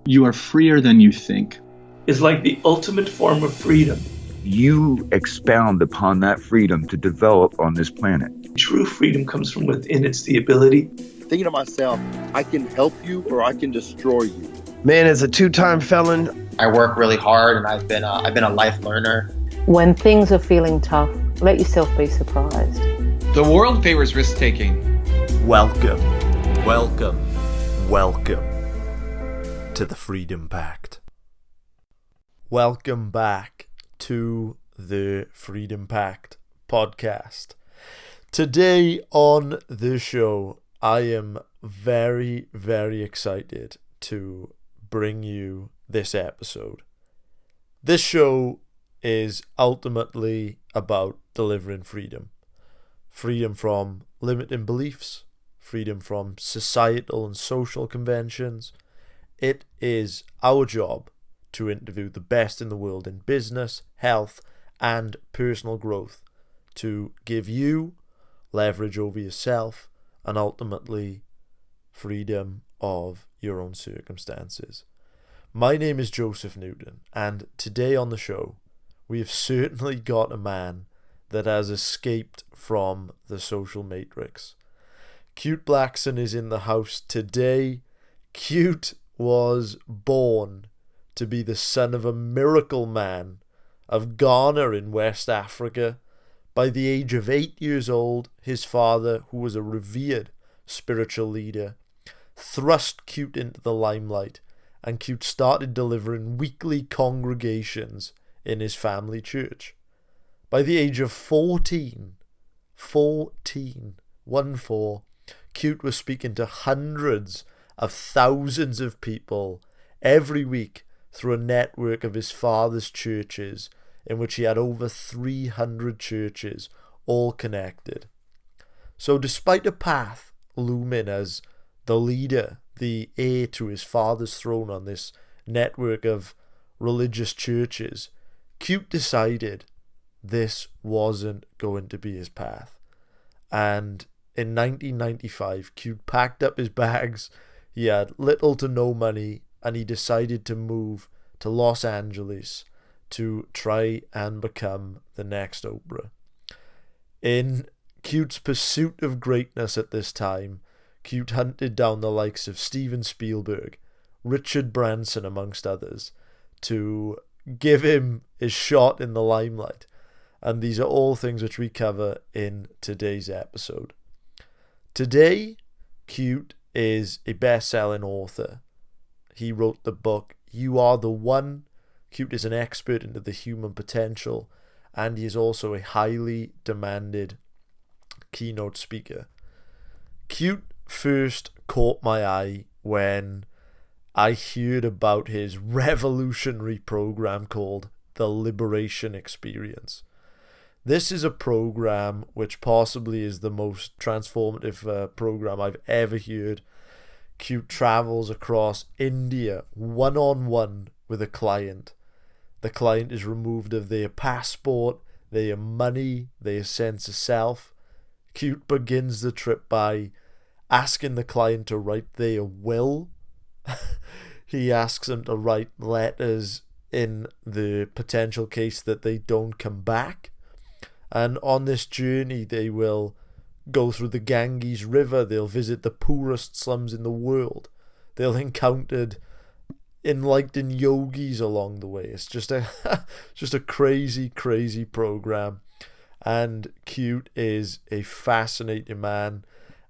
You are freer than you think. Is like the ultimate form of freedom. You expound upon that freedom to develop on this planet. True freedom comes from within. It's the ability. Thinking to myself, I can help you or I can destroy you. Man, as a two-time felon, I work really hard, and I've been a life learner. When things are feeling tough, let yourself be surprised. The world favors risk-taking. Welcome to the Freedom Pact. Welcome back to the Freedom Pact podcast. Today on the show, I am very, very excited to bring you this episode. This show is ultimately about delivering freedom. Freedom from limiting beliefs, freedom from societal and social conventions. It is our job to interview the best in the world in business, health, and personal growth to give you leverage over yourself and ultimately freedom of your own circumstances. My name is Joseph Newton, and today on the show, we have certainly got a man that has escaped from the social matrix. Kute Blackson is in the house today. Kute was born to be the son of a miracle man of Ghana in West Africa. By the age of 8 years old, his father, who was a revered spiritual leader, thrust Kute into the limelight, and Kute started delivering weekly congregations in his family church. By the age of 14, Kute was speaking to hundreds of thousands of people every week through a network of his father's churches, in which he had over 300 churches, all connected. So despite a path looming as the leader, the heir to his father's throne on this network of religious churches, Kute decided this wasn't going to be his path. And in 1995, Kute packed up his bags. He had little to no money, and he decided to move to Los Angeles to try and become the next Oprah. In Kute's pursuit of greatness at this time, Kute hunted down the likes of Steven Spielberg, Richard Branson, amongst others, to give him his shot in the limelight. And these are all things which we cover in today's episode. Today, Kute is a best-selling author. He wrote the book, You Are the One. Kute is an expert into the human potential, and he is also a highly demanded keynote speaker. Kute first caught my eye when I heard about his revolutionary program called the Liberation Experience. This is a program which possibly is the most transformative program I've ever heard. Kute travels across India one-on-one with a client. The client is removed of their passport, their money, their sense of self. Kute begins the trip by asking the client to write their will. He asks them to write letters in the potential case that they don't come back. And on this journey, they will go through the Ganges River. They'll visit the poorest slums in the world. They'll encounter enlightened yogis along the way. It's just a crazy, crazy program. And Kute is a fascinating man,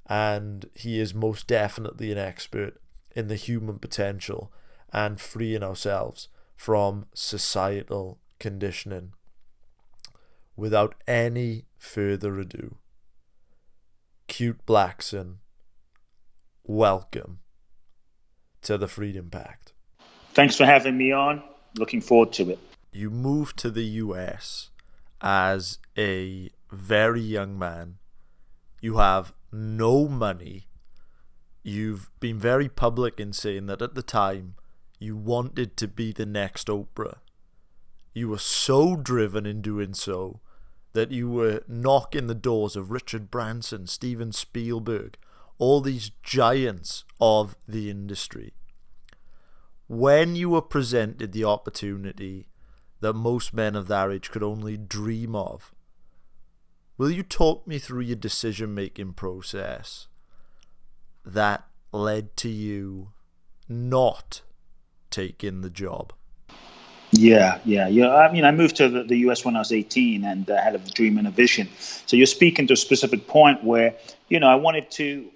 and he is most definitely an expert in the human potential and freeing ourselves from societal conditioning. Without any further ado, Kute Blackson, welcome to the Freedom Pact. Thanks for having me on. Looking forward to it. You moved to the US as a very young man. You have no money. You've been very public in saying that at the time you wanted to be the next Oprah. You were so driven in doing so that you were knocking the doors of Richard Branson, Steven Spielberg, all these giants of the industry. when you were presented the opportunity that most men of that age could only dream of, will you talk me through your decision-making process that led to you not taking the job? Yeah. I mean, I moved to the US when I was 18 and had a dream and a vision. So you're speaking to a specific point where, I wanted to,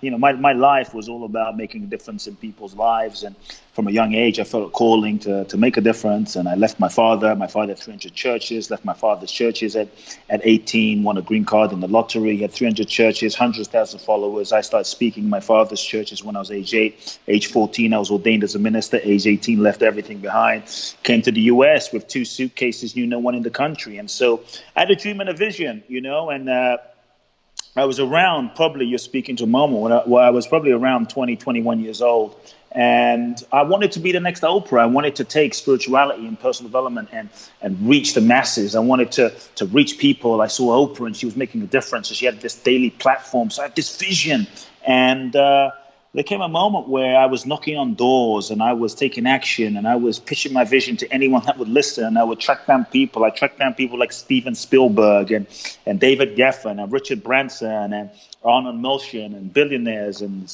my life was all about making a difference in people's lives. And from a young age, I felt a calling to make a difference. And I left my father. My father had 300 churches, left my father's churches at 18, won a green card in the lottery, had 300 churches, hundreds of thousands of followers. I started speaking in my father's churches when I was age 8. Age 14, I was ordained as a minister. Age 18, left everything behind. Came to the US with 2 suitcases, knew no one in the country. And so I had a dream and a vision, and I was around, probably you're speaking to a moment, where I was probably around 20, 21 years old. And I wanted to be the next Oprah. I wanted to take spirituality and personal development and reach the masses. I wanted to reach people. I saw Oprah and she was making a difference. So she had this daily platform. So I had this vision. And there came a moment where I was knocking on doors and I was taking action and I was pitching my vision to anyone that would listen. I would track down people. I tracked down people like Steven Spielberg and David Geffen and Richard Branson and Arnold Milchan and billionaires and,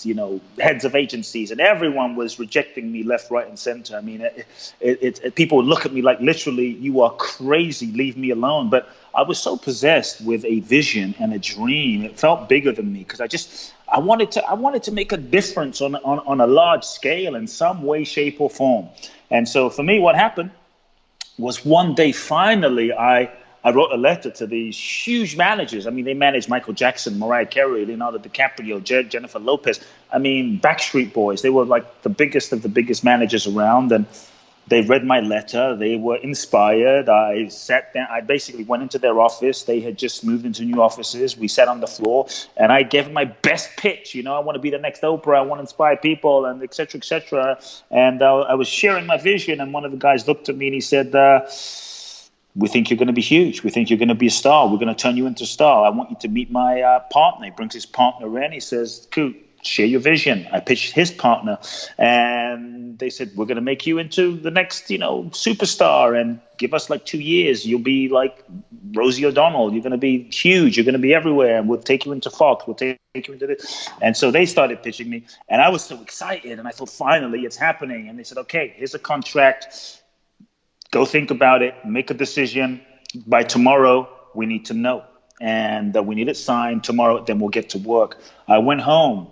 heads of agencies. And everyone was rejecting me left, right, and center. I mean, people would look at me like, literally, you are crazy. Leave me alone. But I was so possessed with a vision and a dream. It felt bigger than me because I wanted to make a difference on a large scale in some way, shape, or form. And so for me, what happened was one day, finally, I wrote a letter to these huge managers. I mean, they managed Michael Jackson, Mariah Carey, Leonardo DiCaprio, Jennifer Lopez. I mean, Backstreet Boys. They were like the biggest of the biggest managers around. And they read my letter. They were inspired. I sat down. I basically went into their office. They had just moved into new offices. We sat on the floor, and I gave my best pitch. I want to be the next Oprah. I want to inspire people, and et cetera, et cetera. And I was sharing my vision, and one of the guys looked at me and he said, we think you're going to be huge. We think you're going to be a star. We're going to turn you into a star. I want you to meet my partner. He brings his partner in. He says, Kute, share your vision. I pitched his partner, and they said, we're going to make you into the next, superstar, and give us like 2 years. You'll be like Rosie O'Donnell. You're going to be huge. You're going to be everywhere, and we'll take you into Fox. We'll take you into this. And so they started pitching me, and I was so excited, and I thought, finally, it's happening. And they said, okay, here's a contract. Go think about it. Make a decision. By tomorrow, we need to know. And we need it signed tomorrow. Then we'll get to work. I went home.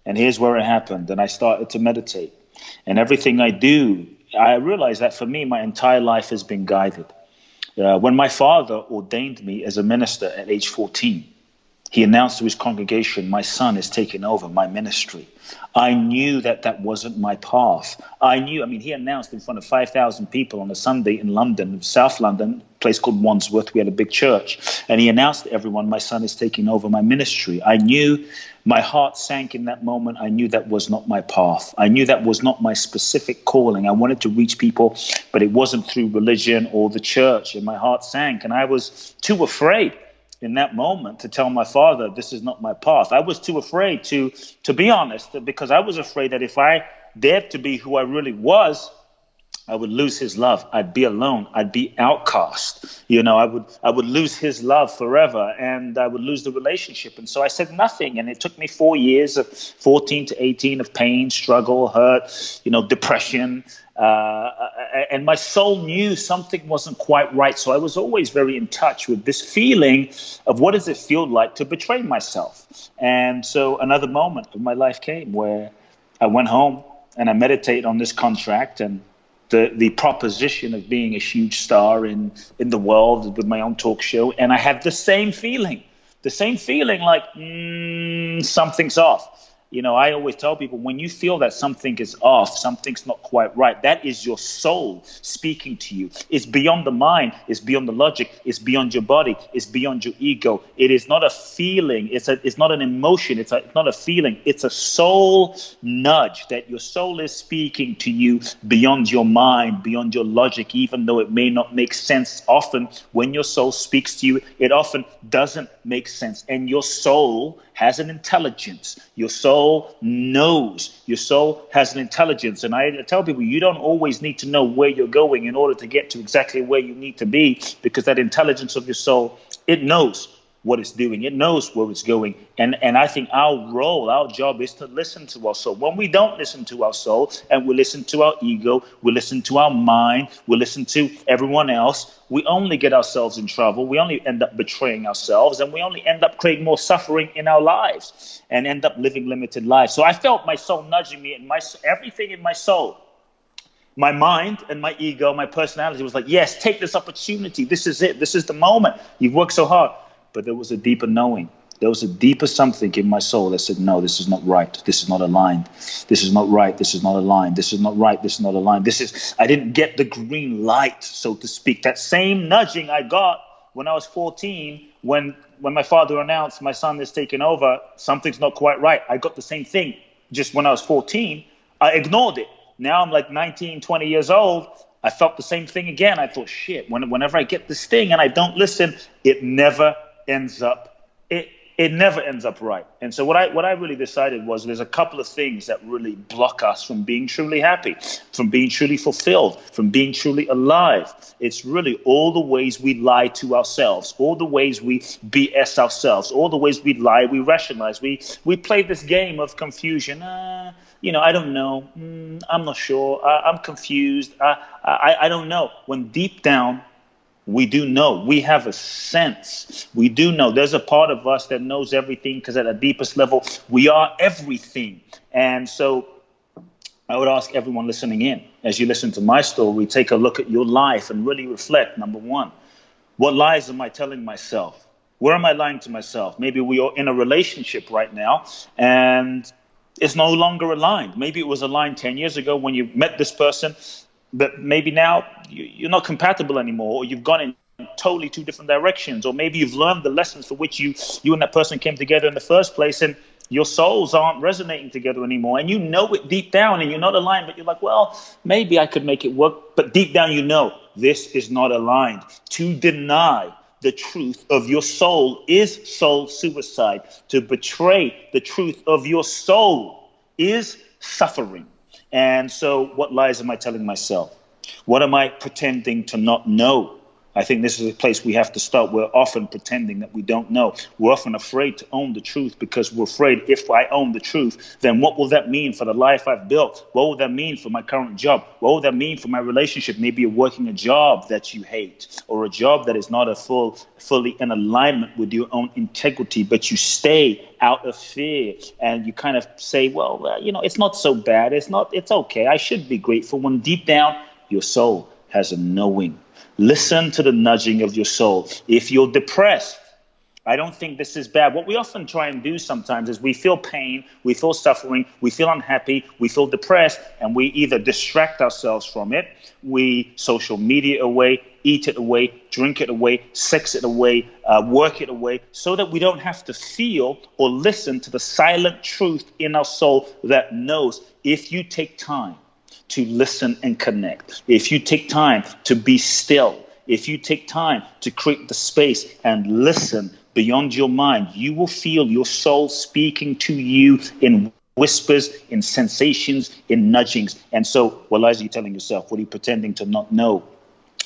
And here's where it happened. And I started to meditate. And everything I do, I realized that for me, my entire life has been guided. When my father ordained me as a minister at age 14, he announced to his congregation, my son is taking over my ministry. I knew that wasn't my path. He announced in front of 5,000 people on a Sunday in London, South London, a place called Wandsworth. We had a big church. And he announced to everyone, my son is taking over my ministry. I knew, my heart sank in that moment. I knew that was not my path. I knew that was not my specific calling. I wanted to reach people, but it wasn't through religion or the church. And my heart sank. And I was too afraid in that moment to tell my father, this is not my path. I was too afraid to be honest, because I was afraid that if I dared to be who I really was, I would lose his love. I'd be alone. I'd be outcast. I would lose his love forever, and I would lose the relationship. And so I said nothing. And it took me 4 years of 14 to 18 of pain, struggle, hurt, depression. And my soul knew something wasn't quite right. So I was always very in touch with this feeling of what does it feel like to betray myself. And so another moment of my life came where I went home and I meditated on this contract and the proposition of being a huge star in the world with my own talk show. And I had the same feeling like something's off. I always tell people, when you feel that something is off, something's not quite right, that is your soul speaking to you. It's beyond the mind. It's beyond the logic. It's beyond your body. It's beyond your ego. It is not a feeling. It's not an emotion. It's not a feeling. It's a soul nudge that your soul is speaking to you beyond your mind, beyond your logic, even though it may not make sense. Often when your soul speaks to you, it often doesn't make sense. And your soul has an intelligence. Your soul knows. Your soul has an intelligence. And I tell people, you don't always need to know where you're going in order to get to exactly where you need to be, because that intelligence of your soul, it knows what it's doing. It knows where it's going. And I think our role, our job is to listen to our soul. When we don't listen to our soul and we listen to our ego, we listen to our mind, we listen to everyone else, we only get ourselves in trouble. We only end up betraying ourselves, and we only end up creating more suffering in our lives and end up living limited lives. So I felt my soul nudging me, and everything in my soul, my mind and my ego, my personality was like, yes, take this opportunity. This is it. This is the moment. You've worked so hard. But there was a deeper knowing. There was a deeper something in my soul that said, no, this is not right. This is not aligned. This is not right. This is not aligned. This is not right. This is not aligned. I didn't get the green light, so to speak. That same nudging I got when I was 14, when my father announced my son is taking over, something's not quite right. I got the same thing just when I was 14. I ignored it. Now I'm like 19, 20 years old. I felt the same thing again. I thought, shit, whenever I get this thing and I don't listen, it never ends up right. And so what I really decided was, there's a couple of things that really block us from being truly happy, from being truly fulfilled, from being truly alive. It's really all the ways we lie to ourselves, all the ways we BS ourselves, all the ways we lie, we rationalize, we play this game of confusion. I don't know. I'm not sure. I'm confused. I don't know. When deep down, we do know. We have a sense. We do know. There's a part of us that knows everything, because at the deepest level, we are everything. And so I would ask everyone listening in, as you listen to my story, take a look at your life and really reflect. Number one, what lies am I telling myself? Where am I lying to myself? Maybe we are in a relationship right now and it's no longer aligned. Maybe it was aligned 10 years ago when you met this person, but maybe now you're not compatible anymore, or you've gone in totally two different directions, or maybe you've learned the lessons for which you and that person came together in the first place, and your souls aren't resonating together anymore, and you know it deep down, and you're not aligned, but you're like, well, maybe I could make it work, but deep down you know this is not aligned. To deny the truth of your soul is soul suicide. To betray the truth of your soul is suffering. And so what lies am I telling myself? What am I pretending to not know? I think this is a place we have to start. We're often pretending that we don't know. We're often afraid to own the truth, because we're afraid, if I own the truth, then what will that mean for the life I've built? What will that mean for my current job? What will that mean for my relationship? Maybe you're working a job that you hate, or a job that is not fully in alignment with your own integrity, but you stay out of fear, and you kind of say, well, it's not so bad. It's okay. I should be grateful, when deep down your soul has a knowing. Listen to the nudging of your soul. If you're depressed, I don't think this is bad. What we often try and do sometimes is we feel pain, we feel suffering, we feel unhappy, we feel depressed, and we either distract ourselves from it, we social media away, eat it away, drink it away, sex it away, work it away, so that we don't have to feel or listen to the silent truth in our soul that knows, if you take time to listen and connect, if you take time to be still, if you take time to create the space and listen beyond your mind, you will feel your soul speaking to you in whispers, in sensations, in nudgings. And so what lies are you telling yourself? What are you pretending to not know?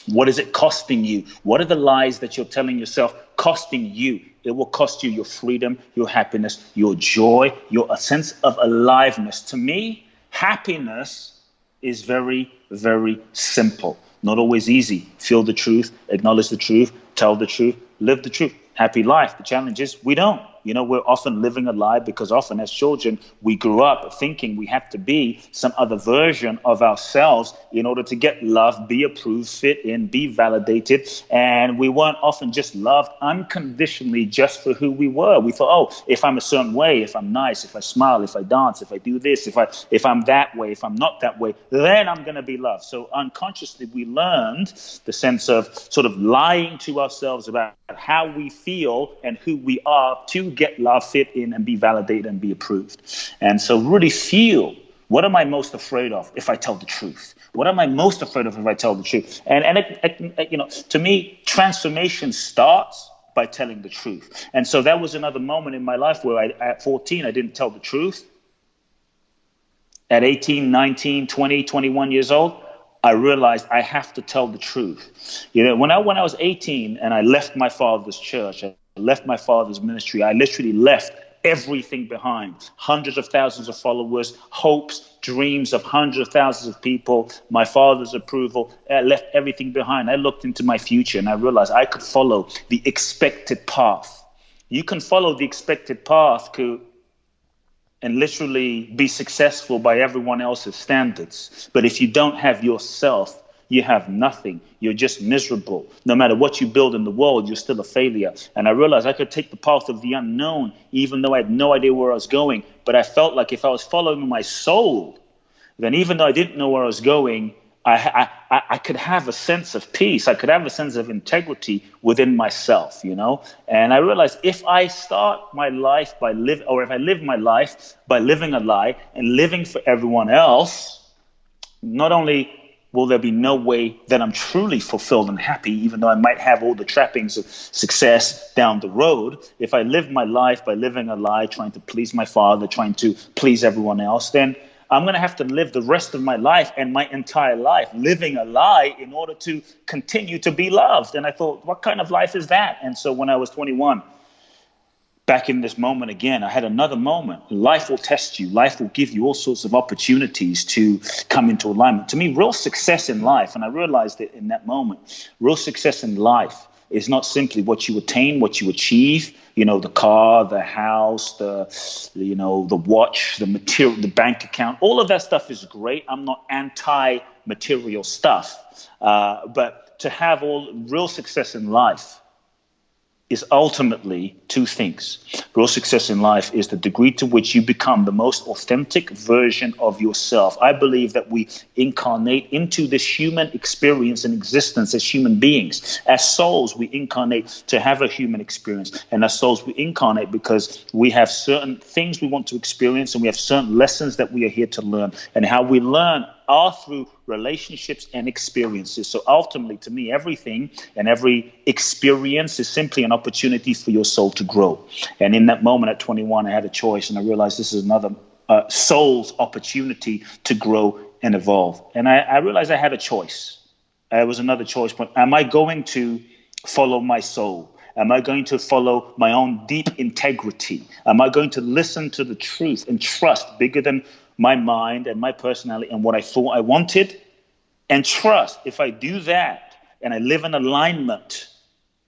What is it costing you? What are the lies that you're telling yourself costing you? It will cost you your freedom, your happiness, your joy, your sense of aliveness. To me, happiness is very, very simple. Not always easy. Feel the truth, acknowledge the truth, tell the truth, live the truth. Happy life. The challenge is we don't. We're often living a lie, because often as children, we grew up thinking we have to be some other version of ourselves in order to get loved, be approved, fit in, be validated. And we weren't often just loved unconditionally just for who we were. We thought, oh, if I'm a certain way, if I'm nice, if I smile, if I dance, if I do this, if I'm that way, if I'm not that way, then I'm going to be loved. So unconsciously, we learned the sense of sort of lying to ourselves about how we feel and who we are to get love, fit in, and be validated and be approved. And so really feel, what am I most afraid of if I tell the truth? What am I most afraid of if I tell the truth? And to me, transformation starts by telling the truth. And so that was another moment in my life where at 14, I didn't tell the truth. At 18, 19, 20, 21 years old, I realized I have to tell the truth. When I was 18 and I left my father's church, I left my father's ministry, I literally left everything behind. Hundreds of thousands of followers, hopes, dreams of hundreds of thousands of people, my father's approval. I left everything behind. I looked into my future and I realized I could follow the expected path. You can follow the expected path, Kute, and literally be successful by everyone else's standards. But if you don't have yourself, you have nothing. You're just miserable. No matter what you build in the world, you're still a failure. And I realized I could take the path of the unknown, even though I had no idea where I was going. But I felt like if I was following my soul, then even though I didn't know where I was going, I could have a sense of peace. I could have a sense of integrity within myself, And I realized if I start my life if I live my life by living a lie and living for everyone else, not only will there be no way that I'm truly fulfilled and happy, even though I might have all the trappings of success down the road. If I live my life by living a lie, trying to please my father, trying to please everyone else, then I'm going to have to live the rest of my life and my entire life living a lie in order to continue to be loved. And I thought, what kind of life is that? And so when I was 21, back in this moment again, I had another moment. Life will test you. Life will give you all sorts of opportunities to come into alignment. To me, real success in life, and I realized it in that moment, real success in life is not simply what you attain, what you achieve, the car, the house, the watch, the material, the bank account. All of that stuff is great. I'm not anti-material stuff. But to have all real success in life is ultimately two things. Real success in life is the degree to which you become the most authentic version of yourself. I believe that we incarnate into this human experience and existence as human beings. As souls, we incarnate to have a human experience. And as souls, we incarnate because we have certain things we want to experience and we have certain lessons that we are here to learn. And how we learn are through relationships and experiences. So ultimately, to me, everything and every experience is simply an opportunity for your soul to grow. And in that moment at 21, I had a choice, and I realized this is another soul's opportunity to grow and evolve. And I realized I had a choice. It was another choice point. Am I going to follow my soul? Am I going to follow my own deep integrity? Am I going to listen to the truth and trust bigger than my mind and my personality and what I thought I wanted? And trust, if I do that and I live in alignment,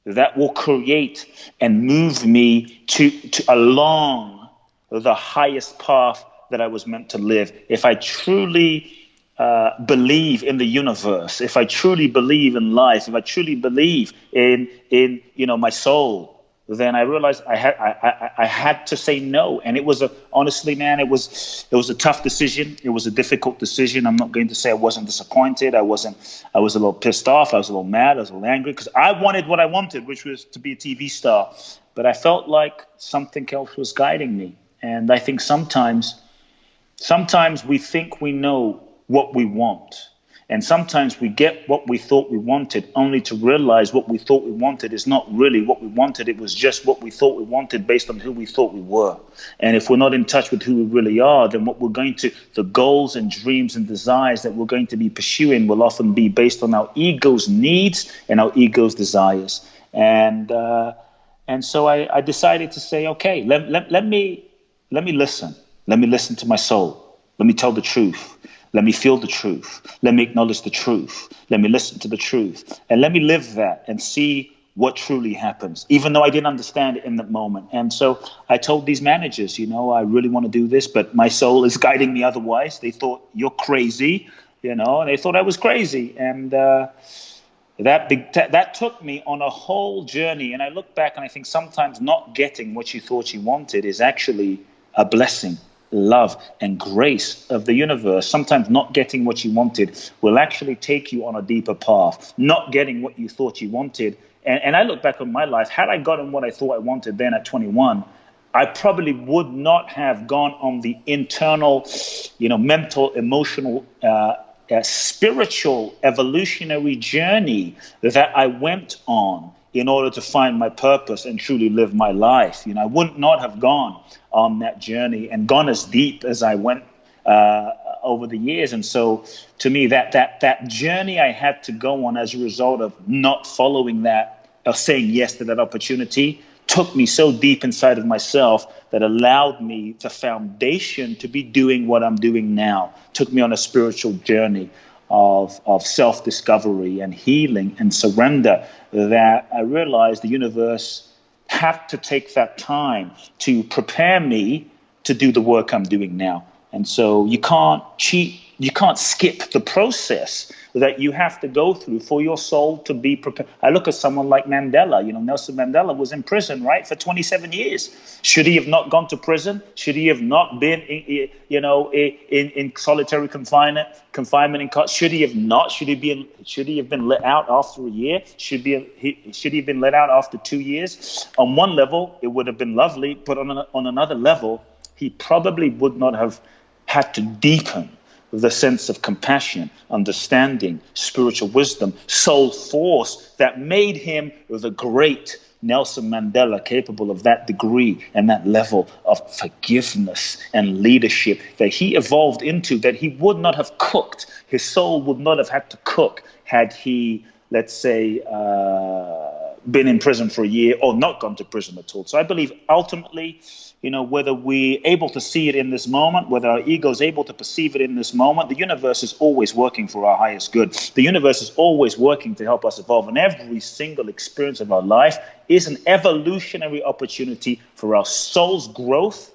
that will create and move me to along the highest path that I was meant to live. If I truly believe in the universe, if I truly believe in life, if I truly believe in my soul, then I realized I had to say no. And it was honestly, man, it was a tough decision. It was a difficult decision. I'm not going to say I wasn't disappointed. I was a little pissed off. I was a little mad. I was a little angry because I wanted what I wanted, which was to be a TV star. But I felt like something else was guiding me. And I think sometimes we think we know what we want. And sometimes we get what we thought we wanted only to realize what we thought we wanted is not really what we wanted. It was just what we thought we wanted based on who we thought we were. And if we're not in touch with who we really are, then the goals and dreams and desires that we're going to be pursuing will often be based on our ego's needs and our ego's desires. And so I decided to say, okay, let me listen. Let me listen to my soul. Let me tell the truth. Let me feel the truth. Let me acknowledge the truth. Let me listen to the truth. And let me live that and see what truly happens, even though I didn't understand it in that moment. And so I told these managers, I really want to do this, but my soul is guiding me otherwise. They thought, you're crazy, and they thought I was crazy. And that took me on a whole journey. And I look back and I think sometimes not getting what you thought you wanted is actually a blessing. Love and grace of the universe. Sometimes not getting what you wanted will actually take you on a deeper path. Not getting what you thought you wanted. And I look back on my life, had I gotten what I thought I wanted then at 21, I probably would not have gone on the internal, mental, emotional, spiritual, evolutionary journey that I went on in order to find my purpose and truly live my life. I would not have gone on that journey and gone as deep as I went over the years. And so to me, that journey I had to go on as a result of not following that or saying yes to that opportunity took me so deep inside of myself that allowed me the foundation to be doing what I'm doing now. Took me on a spiritual journey of self-discovery and healing and surrender, that I realized the universe had to take that time to prepare me to do the work I'm doing now. And so you can't cheat, you can't skip the process that you have to go through for your soul to be prepared. I look at someone like Mandela. Nelson Mandela was in prison, right, for 27 years. Should he have not gone to prison? Should he have not been, in solitary confinement? Should he have not? Should he have been let out after a year? Should he have been let out after 2 years? On one level, it would have been lovely, but on another level, he probably would not have had to deepen the sense of compassion, understanding, spiritual wisdom, soul force that made him the great Nelson Mandela, capable of that degree and that level of forgiveness and leadership that he evolved into, that he would not have cooked. His soul would not have had to cook had he, let's say, been in prison for a year or not gone to prison at all. So I believe ultimately, whether we're able to see it in this moment, whether our ego is able to perceive it in this moment, the universe is always working for our highest good. The universe is always working to help us evolve. And every single experience of our life is an evolutionary opportunity for our soul's growth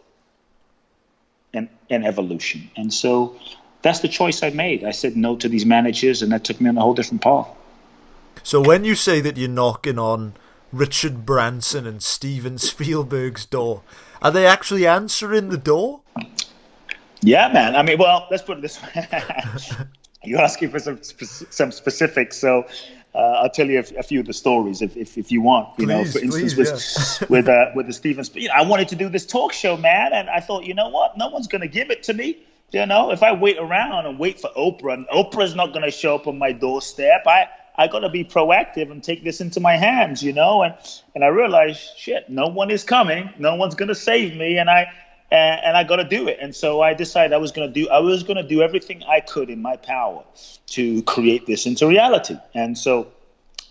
and evolution. And so that's the choice I made. I said no to these managers, and that took me on a whole different path. So when you say that you're knocking on Richard Branson and Steven Spielberg's door, are they actually answering the door? Yeah, man. I mean, well, let's put it this way. You're asking for some specifics, so I'll tell you a few of the stories if you want. Please, for instance, please, with the Steven. I wanted to do this talk show, man, and I thought, you know what? No one's going to give it to me. If I wait around and wait for Oprah, and Oprah's not going to show up on my doorstep, I got to be proactive and take this into my hands, and I realized, shit, no one is coming, no one's going to save me, and I got to do it. And so I decided I was going to do everything I could in my power to create this into reality. And so,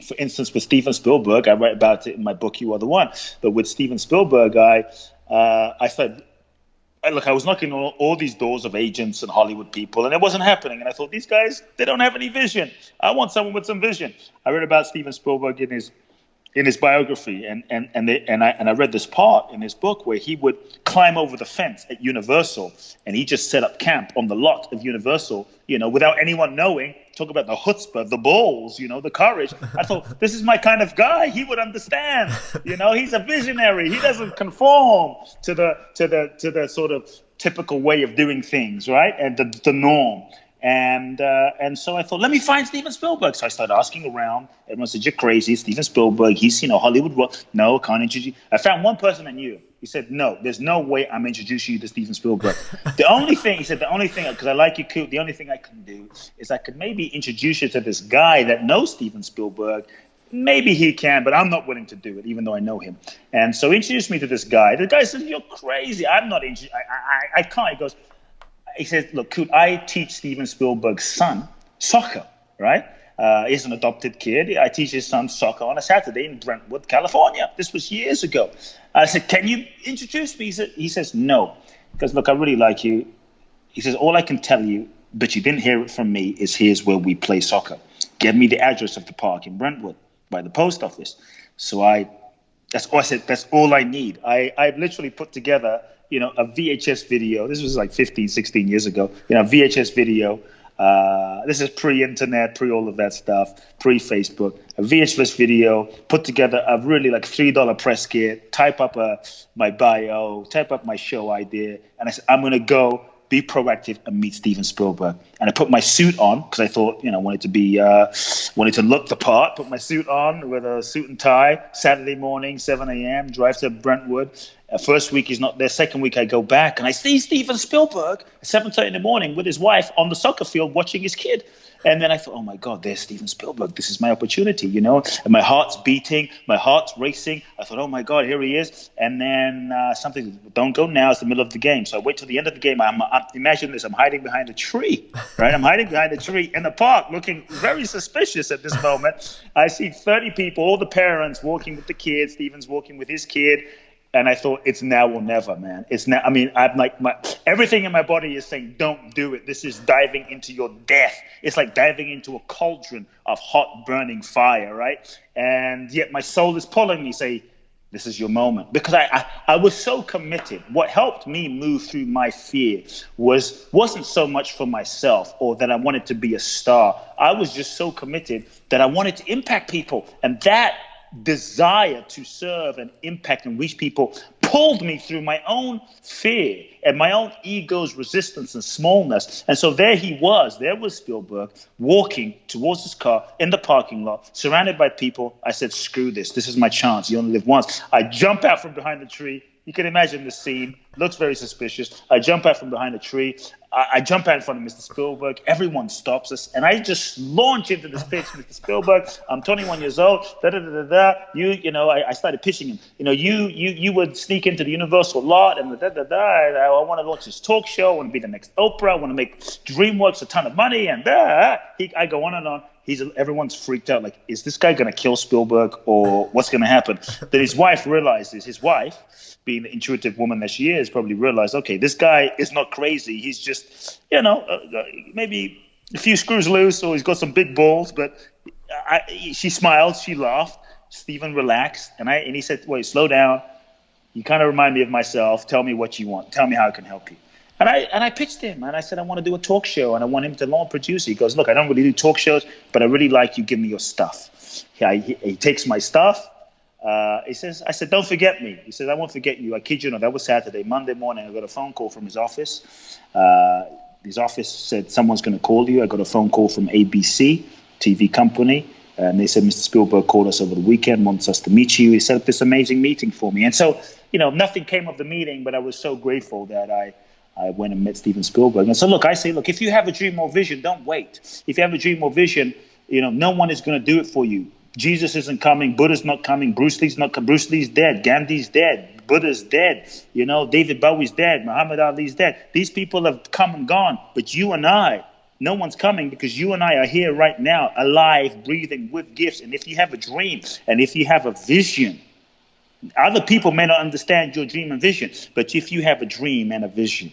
for instance, with Steven Spielberg, I write about it in my book, You Are the One. But with Steven Spielberg, I said, look, I was knocking on all these doors of agents and Hollywood people, and it wasn't happening. And I thought, these guys, they don't have any vision. I want someone with some vision. I read about Steven Spielberg in his biography, and I read this part in his book where he would climb over the fence at Universal, and he just set up camp on the lot of Universal, without anyone knowing. Talk about the chutzpah, the balls, the courage. I thought, this is my kind of guy. He would understand. He's a visionary. He doesn't conform to the sort of typical way of doing things, right? And the norm. And so I thought, let me find Steven Spielberg. So I started asking around. Everyone said, you're crazy. Steven Spielberg, he's, Hollywood. No, can't introduce you. I found one person I knew. He said, no, there's no way I'm introducing you to Steven Spielberg. The only thing, because I like you, Kute, the only thing I can do is I could maybe introduce you to this guy that knows Steven Spielberg. Maybe he can, but I'm not willing to do it, even though I know him. And so he introduced me to this guy. The guy said, you're crazy. I'm not interested. I can't. He says, look, Kute, I teach Steven Spielberg's son soccer, right? He's an adopted kid. I teach his son soccer on a Saturday in Brentwood, California. This was years ago. I said, can you introduce me? He says, no. Because, look, I really like you. He says, all I can tell you, but you didn't hear it from me, is here's where we play soccer. Give me the address of the park in Brentwood by the post office. So I said, that's all I need. I literally put together, a VHS video. This was like 15, 16 years ago. VHS video. This is pre-internet, pre all of that stuff, pre-Facebook. A VHS video, put together a really like $3 press kit, type up my bio, type up my show idea, and I said, I'm going to go be proactive and meet Steven Spielberg. And I put my suit on because I thought, wanted to look the part. Put my suit on with a suit and tie. Saturday morning, 7 a.m. Drive to Brentwood, First week he's not there. Second week I go back and I see Steven Spielberg at 7:30 in the morning with his wife on the soccer field watching his kid. And then I thought, oh my God, there's Steven Spielberg. This is my opportunity, you know. And my heart's beating, my heart's racing. I thought, oh my God, here he is. And then something, don't go now. It's the middle of the game. So I wait till the end of the game. Imagine this. I'm hiding behind a tree, right? I'm hiding behind a tree in the park, looking very suspicious at this moment. I see 30 people, all the parents walking with the kids. Steven's walking with his kid. And I thought, it's now or never, man. It's now. I mean, I'm like, everything in my body is saying, don't do it. This is diving into your death. It's like diving into a cauldron of hot, burning fire, right? And yet my soul is pulling me, say, this is your moment. Because I was so committed. What helped me move through my fear wasn't so much for myself or that I wanted to be a star. I was just so committed that I wanted to impact people. And that desire to serve and impact and reach people pulled me through my own fear and my own ego's resistance and smallness. And so there was Spielberg walking towards his car in the parking lot, surrounded by people. I said, screw this is my chance, you only live once. I jump out from behind the tree. You can imagine the scene. Looks very suspicious. I jump out from behind a tree. I jump out in front of Mr. Spielberg. Everyone stops us. And I just launch into this pitch, Mr. Spielberg. I'm 21 years old. I started pitching him. You would sneak into the Universal lot and I want to launch this talk show. I want to be the next Oprah. I want to make DreamWorks a ton of money. And I go on and on. Everyone's freaked out. Like, is this guy going to kill Spielberg or what's going to happen? Then his wife realizes, being the intuitive woman that she is, probably realized, okay, this guy is not crazy. He's just, maybe a few screws loose or he's got some big balls. But she smiled, she laughed. Stephen relaxed. And he said, wait, slow down. You kind of remind me of myself. Tell me what you want. Tell me how I can help you. And I pitched him, and I said, I want to do a talk show, and I want him to launch produce. He goes, look, I don't really do talk shows, but I really like you. Give me your stuff. He takes my stuff. I said, don't forget me. He says, I won't forget you. I kid you not. That was Saturday. Monday morning, I got a phone call from his office. His office said, someone's going to call you. I got a phone call from ABC, TV company. And they said, Mr. Spielberg called us over the weekend, wants us to meet you. He set up this amazing meeting for me. And so, nothing came of the meeting, but I was so grateful that I went and met Steven Spielberg. And so, look, if you have a dream or vision, don't wait. If you have a dream or vision, no one is going to do it for you. Jesus isn't coming. Buddha's not coming. Bruce Lee's not coming. Bruce Lee's dead. Gandhi's dead. Buddha's dead. David Bowie's dead. Muhammad Ali's dead. These people have come and gone. But you and I, no one's coming because you and I are here right now, alive, breathing, with gifts. And if you have a dream and if you have a vision, other people may not understand your dream and vision. But if you have a dream and a vision,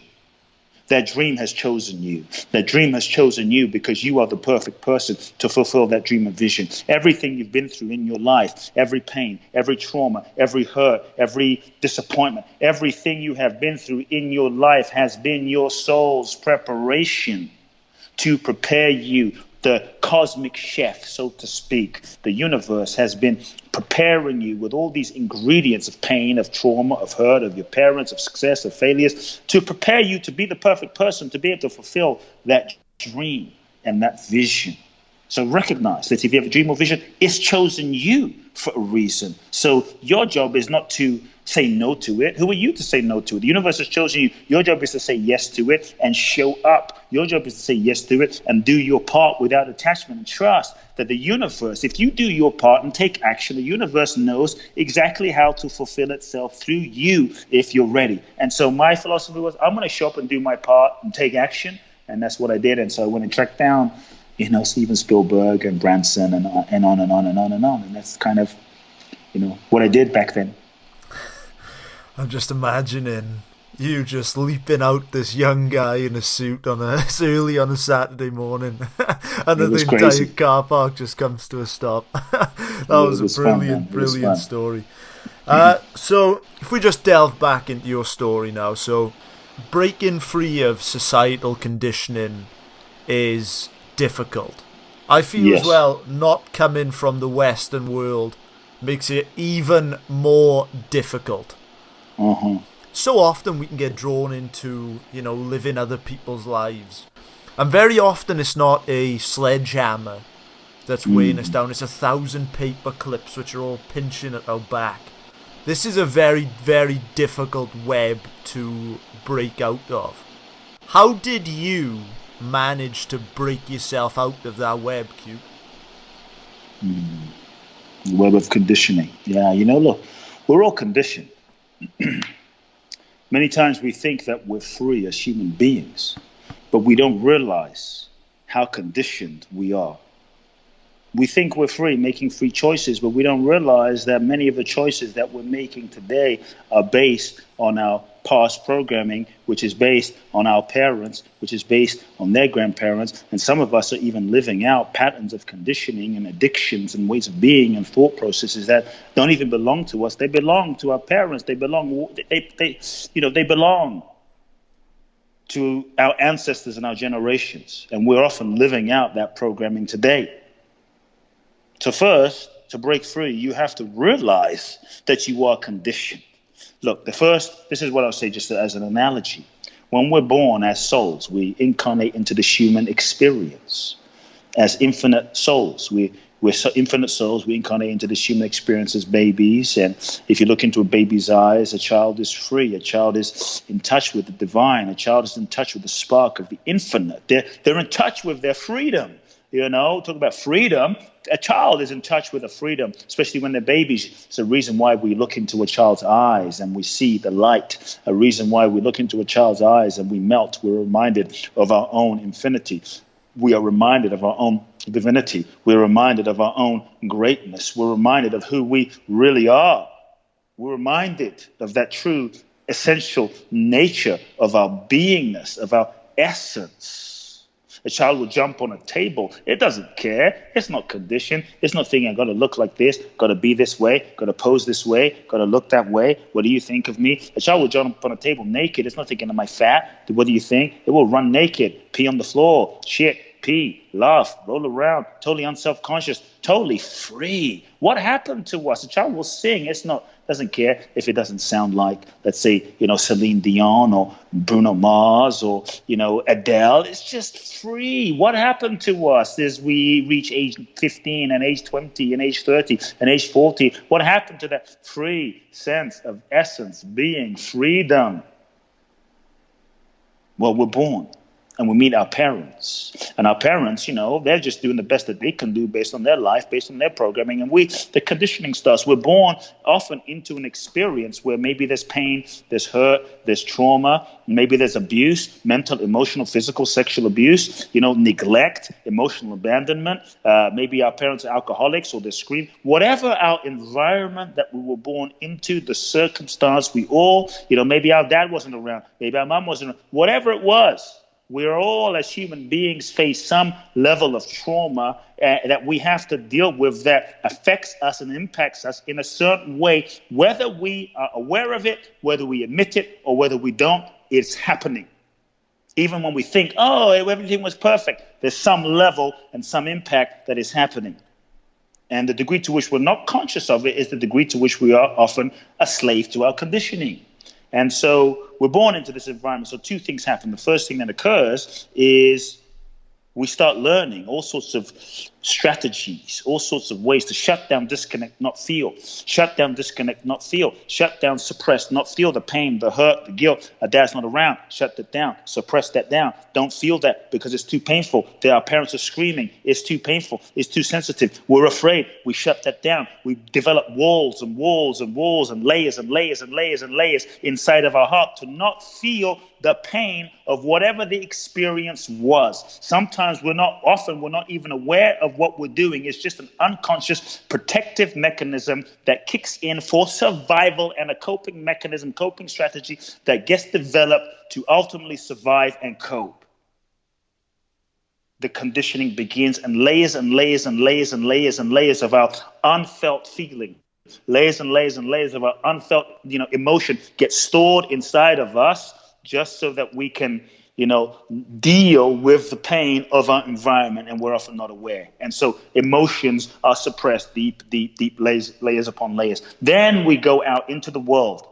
that dream has chosen you. That dream has chosen you because you are the perfect person to fulfill that dream and vision. Everything you've been through in your life, every pain, every trauma, every hurt, every disappointment, everything you have been through in your life has been your soul's preparation to prepare you. The cosmic chef, so to speak, the universe has been preparing you with all these ingredients of pain, of trauma, of hurt, of your parents, of success, of failures, to prepare you to be the perfect person, to be able to fulfill that dream and that vision. So recognize that if you have a dream or vision, it's chosen you for a reason. So your job is not to say no to it. Who are you to say no to it? The universe has chosen you. Your job is to say yes to it and show up. Your job is to say yes to it and do your part without attachment and trust that the universe, if you do your part and take action, the universe knows exactly how to fulfill itself through you if you're ready. And so my philosophy was, I'm going to show up and do my part and take action. And that's what I did. And so I went and tracked down Steven Spielberg and Branson and on and on and on and on. And that's kind of, what I did back then. I'm just imagining you just leaping out this young guy in a suit early on a Saturday morning and then the entire car park just comes to a stop. That was a brilliant story. So if we just delve back into your story now, so breaking free of societal conditioning is difficult. I feel as well, not coming from the Western world makes it even more difficult. So often we can get drawn into, living other people's lives. And very often it's not a sledgehammer that's weighing us down. It's 1,000 paper clips which are all pinching at our back. This is a very, very difficult web to break out of. How did you manage to break yourself out of that web, Kute? The web of conditioning. Yeah, look, we're all conditioned. Many times we think that we're free as human beings, but we don't realize how conditioned we are. We think we're free, making free choices, but we don't realize that many of the choices that we're making today are based on our past programming, which is based on our parents, which is based on their grandparents. And some of us are even living out patterns of conditioning and addictions and ways of being and thought processes that don't even belong to us. They belong to our parents. They belong to our ancestors and our generations. And we're often living out that programming today. So first, to break free, you have to realize that you are conditioned. Look, this is what I'll say just as an analogy. When we're born as souls, we incarnate into this human experience. As infinite souls, we're infinite souls, we incarnate into this human experience as babies. And if you look into a baby's eyes, a child is free. A child is in touch with the divine. A child is in touch with the spark of the infinite. They're in touch with their freedom. Talk about freedom. A child is in touch with a freedom, especially when they're babies. It's a reason why we look into a child's eyes and we see the light. A reason why we look into a child's eyes and we melt. We're reminded of our own infinity. We are reminded of our own divinity. We're reminded of our own greatness. We're reminded of who we really are. We're reminded of that true, essential nature of our beingness, of our essence. A child will jump on a table. It doesn't care. It's not conditioned. It's not thinking, I've got to look like this, got to be this way, got to pose this way, got to look that way. What do you think of me? A child will jump on a table naked. It's not thinking, am I fat? What do you think? It will run naked, pee on the floor, shit, pee, laugh, roll around, totally unself-conscious, totally free. What happened to us? A child will sing. Doesn't care if it doesn't sound like, let's say, Celine Dion or Bruno Mars or, Adele. It's just free. What happened to us as we reach age 15 and age 20 and age 30 and age 40? What happened to that free sense of essence, being, freedom? Well, we're born. And we meet our parents. And our parents, they're just doing the best that they can do based on their life, based on their programming. And the conditioning starts. We're born often into an experience where maybe there's pain, there's hurt, there's trauma, maybe there's abuse, mental, emotional, physical, sexual abuse, neglect, emotional abandonment. Maybe our parents are alcoholics or they're screaming. Whatever our environment that we were born into, the circumstance, maybe our dad wasn't around, maybe our mom wasn't around, whatever it was. We're all, as human beings, face some level of trauma that we have to deal with that affects us and impacts us in a certain way, whether we are aware of it, whether we admit it, or whether we don't. It's happening. Even when we think, everything was perfect, there's some level and some impact that is happening. And the degree to which we're not conscious of it is the degree to which we are often a slave to our conditioning. And so we're born into this environment. So two things happen. The first thing that occurs is we start learning all sorts of strategies, all sorts of ways to shut down, disconnect, not feel. Shut down, disconnect, not feel. Shut down, suppress, not feel the pain, the hurt, the guilt. Our dad's not around. Shut that down. Suppress that down. Don't feel that because it's too painful. Our parents are screaming. It's too painful. It's too sensitive. We're afraid. We shut that down. We develop walls and walls and walls and layers and layers and layers and layers inside of our heart to not feel the pain of whatever the experience was. Sometimes we're not even aware of what we're doing. It's just an unconscious protective mechanism that kicks in for survival and a coping mechanism, coping strategy that gets developed to ultimately survive and cope. The conditioning begins and layers and layers and layers and layers and layers of our unfelt feeling. Layers and layers and layers of our unfelt, emotion get stored inside of us just so that we can, deal with the pain of our environment, and we're often not aware. And so emotions are suppressed deep layers upon layers. Then we go out into the world.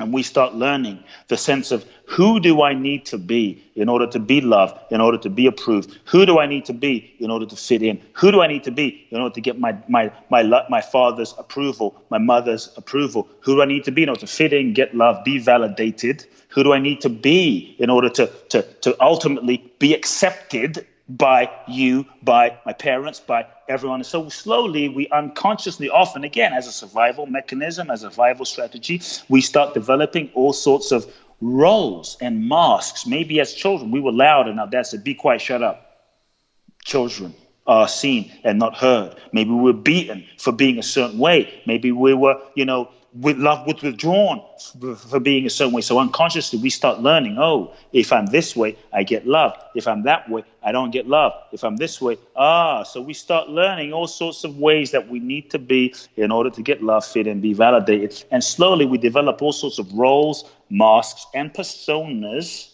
and we start learning the sense of who do I need to be in order to be loved, in order to be approved? Who do I need to be in order to fit in? Who do I need to be in order to get my father's approval, my mother's approval? Who do I need to be in order to fit in, get love, be validated? Who do I need to be in order to ultimately be accepted by you, by my parents, by everyone? And so slowly, we unconsciously, often, again, as a survival mechanism, as a survival strategy, we start developing all sorts of roles and masks. Maybe as children, we were loud and our dad said, be quiet, shut up. Children are seen and not heard. Maybe we were beaten for being a certain way. Maybe we were, with love was withdrawn for being a certain way. So unconsciously, we start learning, oh, if I'm this way, I get love. If I'm that way, I don't get love. If I'm this way, so we start learning all sorts of ways that we need to be in order to get love, fit, and be validated. And slowly, we develop all sorts of roles, masks, and personas.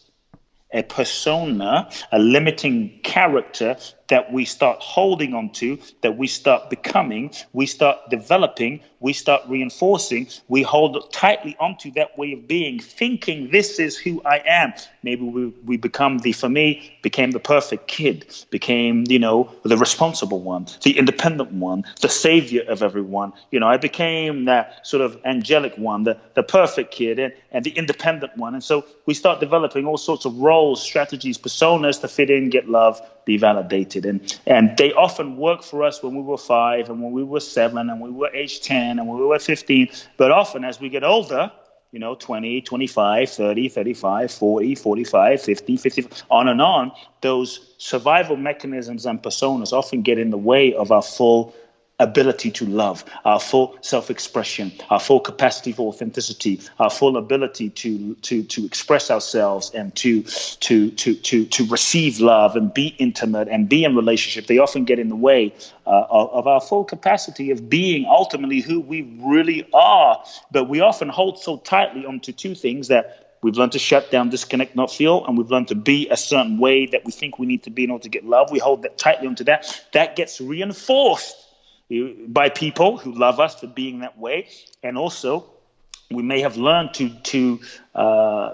A persona, a limiting character that we start holding on to, that we start becoming, we start developing, we start reinforcing, we hold tightly onto that way of being, thinking this is who I am. Maybe we become for me, became the perfect kid, became, the responsible one, the independent one, the savior of everyone. I became that sort of angelic one, the perfect kid and the independent one. And so we start developing all sorts of roles, strategies, personas to fit in, get love, be validated. And they often work for us when we were 5 and when we were 7 and we were age 10 and when we were 15. But often as we get older, 20, 25, 30, 35, 40, 45, 50, 50, on and on, those survival mechanisms and personas often get in the way of our full ability to love, our full self-expression, our full capacity for authenticity, our full ability to express ourselves and to receive love and be intimate and be in relationship. They often get in the way of our full capacity of being ultimately who we really are. But we often hold so tightly onto two things that we've learned to shut down, disconnect, not feel, and we've learned to be a certain way that we think we need to be in order to get love. We hold that tightly onto that. That gets reinforced by people who love us for being that way. And also, we may have learned to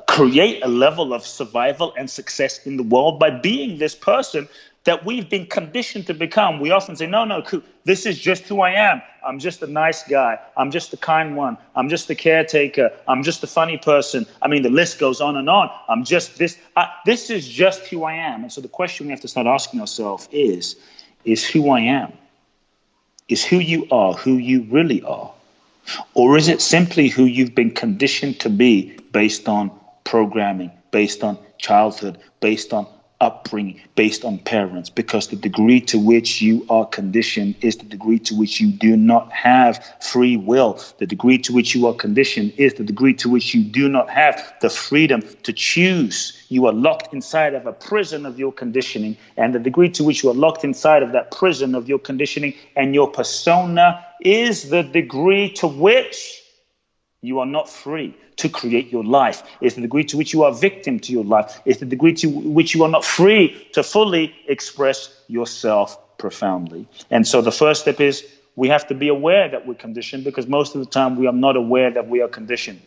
create a level of survival and success in the world by being this person that we've been conditioned to become. We often say, no, this is just who I am. I'm just a nice guy. I'm just the kind one. I'm just the caretaker. I'm just the funny person. I mean, the list goes on and on. I'm just this. This is just who I am. And so the question we have to start asking ourselves is who I am? Is who you are who you really are? Or is it simply who you've been conditioned to be based on programming, based on childhood, based on upbringing, based on parents? Because the degree to which you are conditioned is the degree to which you do not have free will. The degree to which you are conditioned is the degree to which you do not have the freedom to choose. You are locked inside of a prison of your conditioning, and the degree to which you are locked inside of that prison of your conditioning and your persona is the degree to which you are not free to create your life. It's the degree to which you are victim to your life. It's the degree to which you are not free to fully express yourself profoundly. And so the first step is we have to be aware that we're conditioned, because most of the time we are not aware that we are conditioned.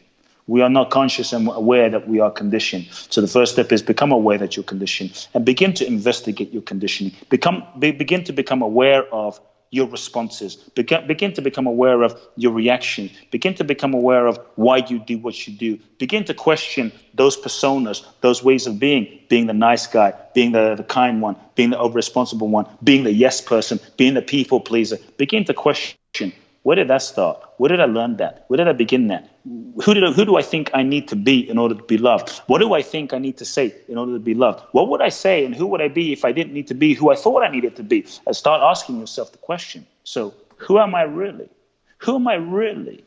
We are not conscious and aware that we are conditioned. So the first step is become aware that you're conditioned and begin to investigate your conditioning. Begin to become aware of your responses. Begin to become aware of your reaction. Begin to become aware of why you do what you do. Begin to question those personas, those ways of being the nice guy, being the kind one, being the over-responsible one, being the yes person, being the people pleaser. Begin to question, where did that start? Where did I learn that? Where did I begin that? Who do I think I need to be in order to be loved? What do I think I need to say in order to be loved? What would I say and who would I be if I didn't need to be who I thought I needed to be? And start asking yourself the question. So who am I really? Who am I really?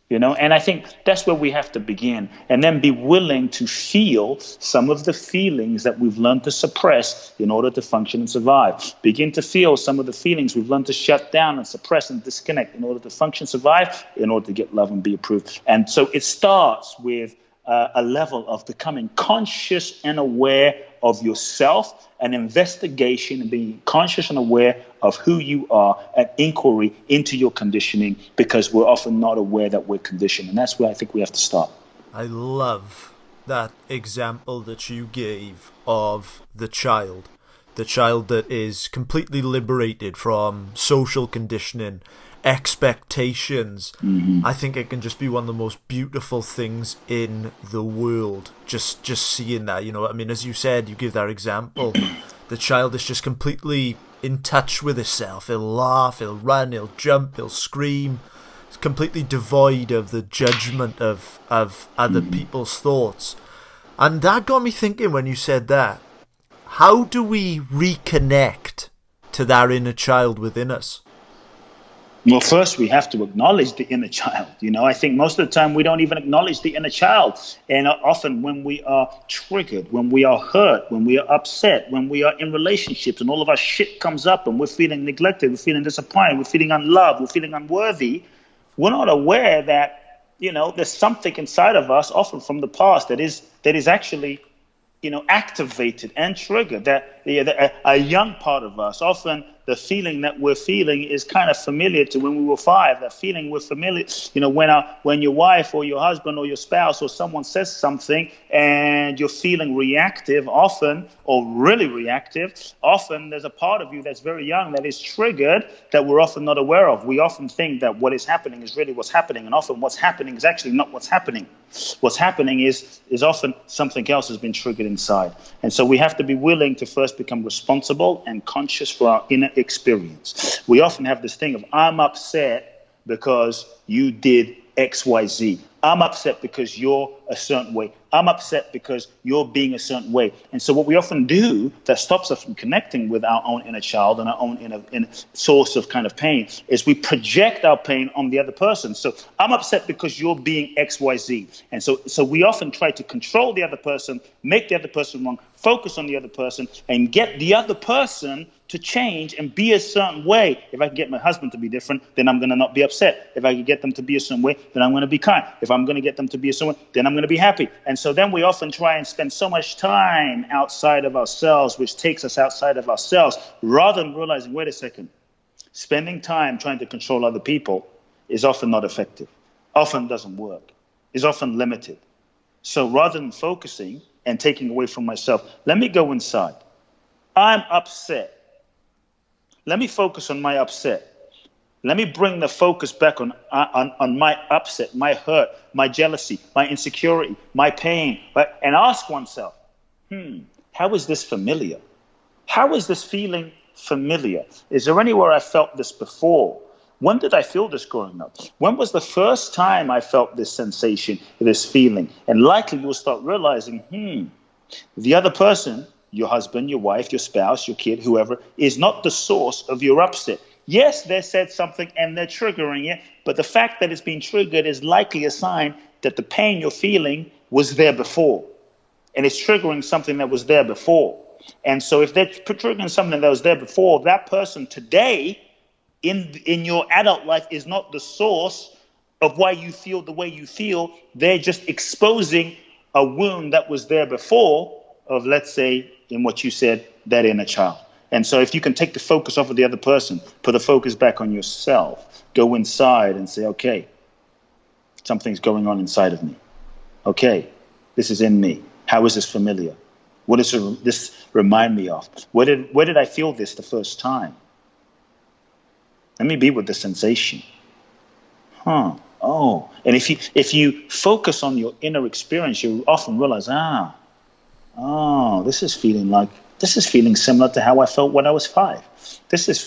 And I think that's where we have to begin, and then be willing to feel some of the feelings that we've learned to suppress in order to function and survive. Begin to feel some of the feelings we've learned to shut down and suppress and disconnect in order to function, survive, in order to get love and be approved. And so it starts with a level of becoming conscious and aware of yourself, an investigation and being conscious and aware of who you are, an inquiry into your conditioning, because we're often not aware that we're conditioned. And that's where I think we have to start. I love that example that you gave of the child that is completely liberated from social conditioning, expectations. I think it can just be one of the most beautiful things in the world. Just seeing that, you know, I mean, as you said, you give that example. The child is just completely in touch with himself. He'll laugh, he'll run, he'll jump, he'll scream. It's completely devoid of the judgment of other people's thoughts. And that got me thinking when you said that. How do we reconnect to that inner child within us? Well, first we have to acknowledge the inner child. You know, I think most of the time we don't even acknowledge the inner child. And often when we are triggered, when we are hurt, when we are upset, when we are in relationships and all of our shit comes up and we're feeling neglected, we're feeling disappointed, we're feeling unloved, we're feeling unworthy, we're not aware that, you know, there's something inside of us, often from the past, that is actually, you know, activated and triggered, that a young part of us, often the feeling that we're feeling is kind of familiar to when we were 5. That feeling we're familiar, you know, when your wife or your husband or your spouse or someone says something and you're feeling reactive often, or really reactive, often there's a part of you that's very young that is triggered that we're often not aware of. We often think that what is happening is really what's happening, and often what's happening is actually not what's happening. What's happening is often something else has been triggered inside. And so we have to be willing to first become responsible and conscious for our inner experience. We often have this thing of, I'm upset because you did X, Y, Z. I'm upset because you're a certain way. I'm upset because you're being a certain way. And so what we often do that stops us from connecting with our own inner child and our own inner source of kind of pain is we project our pain on the other person. So I'm upset because you're being X, Y, Z. And so we often try to control the other person, make the other person wrong, focus on the other person, and get the other person to change and be a certain way. If I can get my husband to be different, then I'm going to not be upset. If I can get them to be a certain way, then I'm going to be kind. If I'm going to get them to be a certain way, then I'm going to be happy. And so then we often try and spend so much time outside of ourselves, which takes us outside of ourselves, rather than realizing, wait a second, spending time trying to control other people is often not effective, often doesn't work, is often limited. So rather than focusing and taking away from myself, let me go inside. I'm upset. Let me focus on my upset. Let me bring the focus back on my upset, my hurt, my jealousy, my insecurity, my pain, and ask oneself, how is this familiar? How is this feeling familiar? Is there anywhere I felt this before? When did I feel this growing up? When was the first time I felt this sensation, this feeling? And likely you'll start realizing, the other person, your husband, your wife, your spouse, your kid, whoever, is not the source of your upset. Yes, they said something and they're triggering it, but the fact that it's being triggered is likely a sign that the pain you're feeling was there before. And it's triggering something that was there before. And so if they're triggering something that was there before, that person today in your adult life is not the source of why you feel the way you feel. They're just exposing a wound that was there before of, let's say, in what you said, that inner child. And so if you can take the focus off of the other person, put the focus back on yourself, go inside and say, okay, something's going on inside of me. Okay, this is in me. How is this familiar? What does this remind me of? Where did I feel this the first time? Let me be with the sensation. Oh. And if you focus on your inner experience, you often realize, this is feeling similar to how I felt when I was 5. This is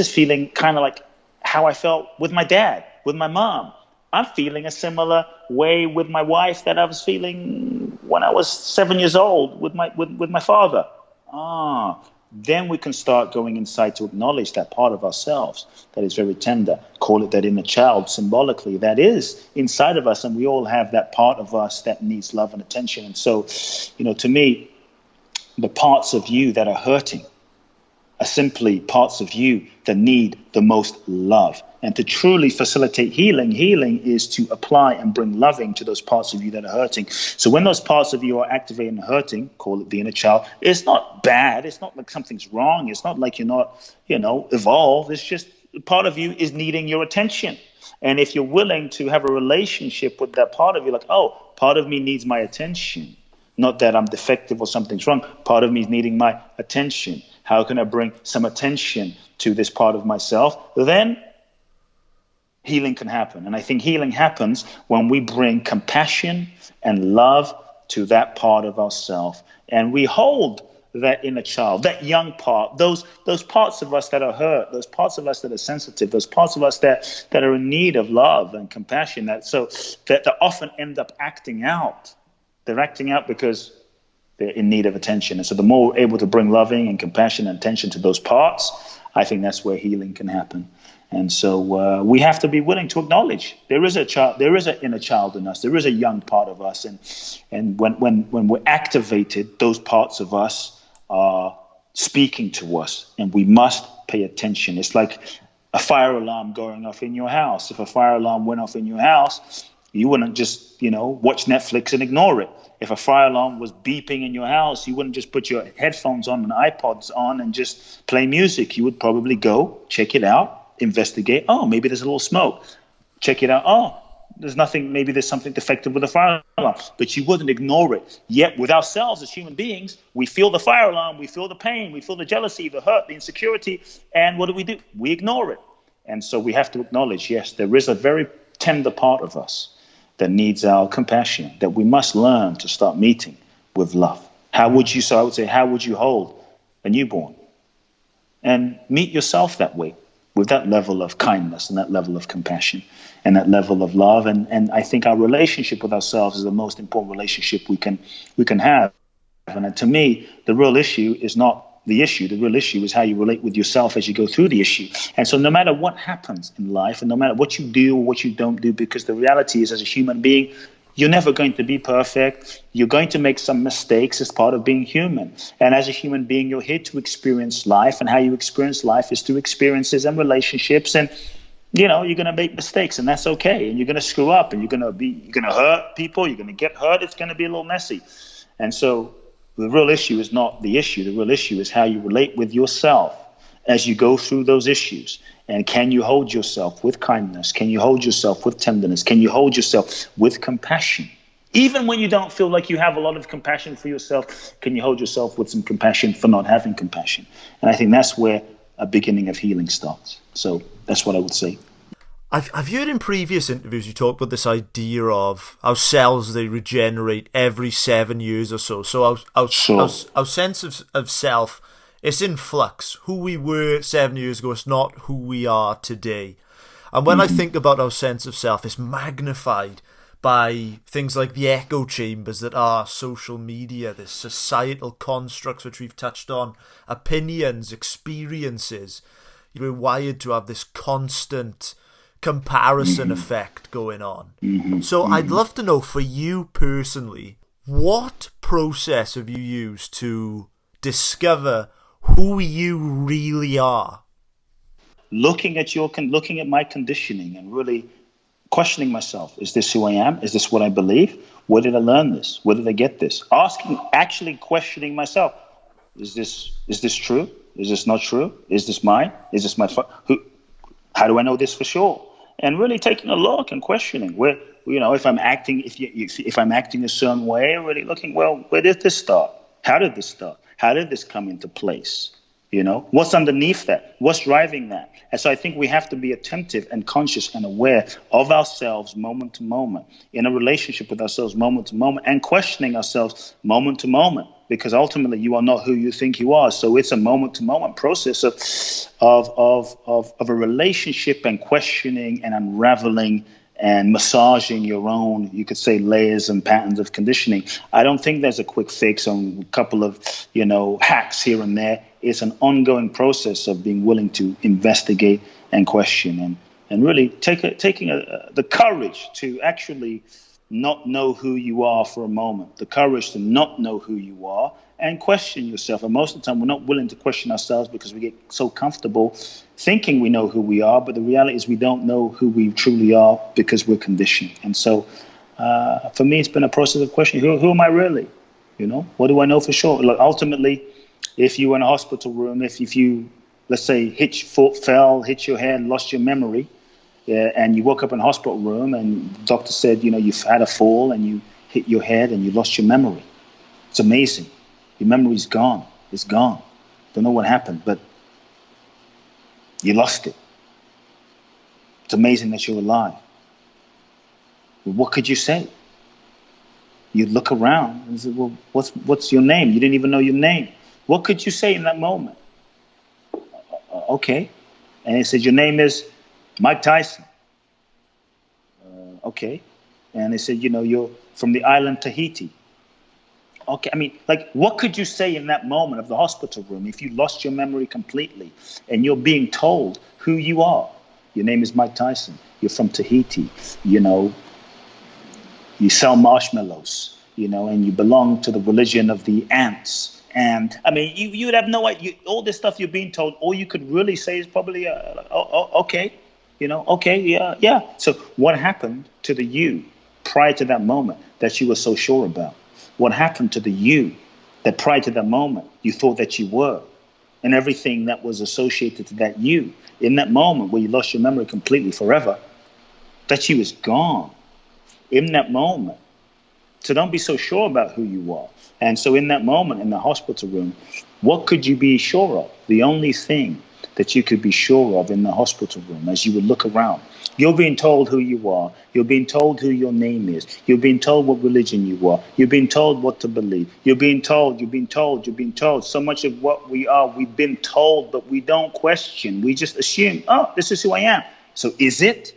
feeling kind of like how I felt with my dad, with my mom. I'm feeling a similar way with my wife that I was feeling when I was 7 years old with my father. Then we can start going inside to acknowledge that part of ourselves that is very tender. Call it that inner child symbolically that is inside of us, and we all have that part of us that needs love and attention. And so, to me, the parts of you that are hurting are simply parts of you that need the most love. And to truly facilitate healing is to apply and bring loving to those parts of you that are hurting. So when those parts of you are activated and hurting, call it the inner child, it's not bad. It's not like something's wrong. It's not like you're not, evolved. It's just part of you is needing your attention. And if you're willing to have a relationship with that part of you, like, oh, part of me needs my attention. Not that I'm defective or something's wrong. Part of me is needing my attention. How can I bring some attention to this part of myself? Then healing can happen. And I think healing happens when we bring compassion and love to that part of ourselves. And we hold that inner child, that young part, those parts of us that are hurt, those parts of us that are sensitive, those parts of us that are in need of love and compassion, that often end up acting out. They're acting out because they're in need of attention. And so the more we're able to bring loving and compassion and attention to those parts, I think that's where healing can happen. And so we have to be willing to acknowledge there is a child, there is an inner child in us, there is a young part of us, and when we're activated, those parts of us are speaking to us, and we must pay attention. It's like a fire alarm going off in your house. If a fire alarm went off in your house, you wouldn't just, watch Netflix and ignore it. If a fire alarm was beeping in your house, you wouldn't just put your headphones on and iPods on and just play music. You would probably go check it out, investigate. Oh, maybe there's a little smoke. Check it out. Oh, there's nothing. Maybe there's something defective with the fire alarm. But you wouldn't ignore it. Yet with ourselves as human beings, we feel the fire alarm, we feel the pain, we feel the jealousy, the hurt, the insecurity. And what do? We ignore it. And so we have to acknowledge, yes, there is a very tender part of us that needs our compassion, that we must learn to start meeting with love. I would say, how would you hold a newborn? And meet yourself that way, with that level of kindness and that level of compassion and that level of love. And I think our relationship with ourselves is the most important relationship we can have. And to me, the real issue is not the issue. The real issue is how you relate with yourself as you go through the issue. And so no matter what happens in life, and no matter what you do or what you don't do, because the reality is, as a human being, you're never going to be perfect. You're going to make some mistakes as part of being human. And as a human being, you're here to experience life. And how you experience life is through experiences and relationships. And, you're going to make mistakes, and that's okay. And you're going to screw up, and you're going to hurt people. You're going to get hurt. It's going to be a little messy. And so the real issue is not the issue. The real issue is how you relate with yourself as you go through those issues. And can you hold yourself with kindness? Can you hold yourself with tenderness? Can you hold yourself with compassion? Even when you don't feel like you have a lot of compassion for yourself, can you hold yourself with some compassion for not having compassion? And I think that's where a beginning of healing starts. So that's what I would say. I've heard in previous interviews you talk about this idea of how cells, they regenerate every 7 years or so. So our sense of self, it's in flux. Who we were 7 years ago is not who we are today. And when I think about our sense of self, it's magnified by things like the echo chambers that are social media, the societal constructs which we've touched on, opinions, experiences. We're wired to have this constant comparison effect going on. So I'd love to know, for you personally, what process have you used to discover who you really are? Looking at my conditioning and really questioning myself. Is this who I am? Is this what I believe? Where did I learn this? Where did I get this? Actually questioning myself. Is this true? Is this not true? Is this mine? Is this my how do I know this for sure? And really taking a look and questioning where, if I'm acting a certain way, really looking, well, where did this start? How did this start? How did this come into place? What's underneath that? What's driving that? And so I think we have to be attentive and conscious and aware of ourselves moment to moment, in a relationship with ourselves moment to moment, and questioning ourselves moment to moment, because ultimately you are not who you think you are. So it's a moment to moment process of a relationship and questioning and unraveling and massaging your own, you could say, layers and patterns of conditioning. I don't think there's a quick fix on a couple of, hacks here and there. It's an ongoing process of being willing to investigate and question and really taking the courage to actually not know who you are for a moment, the courage to not know who you are and question yourself. And most of the time, we're not willing to question ourselves because we get so comfortable thinking we know who we are. But the reality is we don't know who we truly are because we're conditioned. And so for me, it's been a process of questioning, who am I really? What do I know for sure? Like, ultimately, if you were in a hospital room, if you, let's say, fell, hit your head, lost your memory, and you woke up in a hospital room and the doctor said, you've had a fall and you hit your head and you lost your memory. It's amazing. Your memory's gone. It's gone. Don't know what happened, but you lost it. It's amazing that you're alive. Well, what could you say? You'd look around and say, well, what's your name? You didn't even know your name. What could you say in that moment? Okay. And he said, your name is Mike Tyson. Okay. And they said, you're from the island Tahiti. Okay. I mean, what could you say in that moment of the hospital room if you lost your memory completely and you're being told who you are? Your name is Mike Tyson. You're from Tahiti. You sell marshmallows, and you belong to the religion of the ants. And I mean, you would have no idea. All this stuff you're being told, all you could really say is probably, okay, okay, yeah. So what happened to the you prior to that moment that you were so sure about? What happened to the you that prior to that moment you thought that you were? And everything that was associated to that you in that moment where you lost your memory completely forever, that you is gone in that moment. So don't be so sure about who you are. And so in that moment in the hospital room, what could you be sure of? The only thing that you could be sure of in the hospital room as you would look around, you're being told who you are. You're being told who your name is. You're being told what religion you are. You're being told what to believe. You're being told. So much of what we are, we've been told, but we don't question. We just assume, oh, this is who I am. So is it?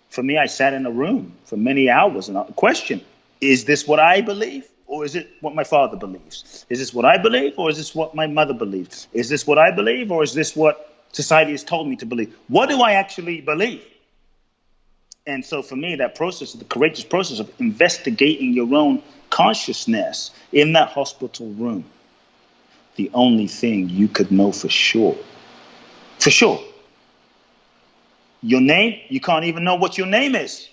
For me, I sat in a room for many hours and I questioned, is this what I believe? Or is it what my father believes? Is this what I believe? Or is this what my mother believes? Is this what I believe? Or is this what society has told me to believe? What do I actually believe? And so for me, that process, the courageous process of investigating your own consciousness in that hospital room, the only thing you could know for sure, your name, you can't even know what your name is.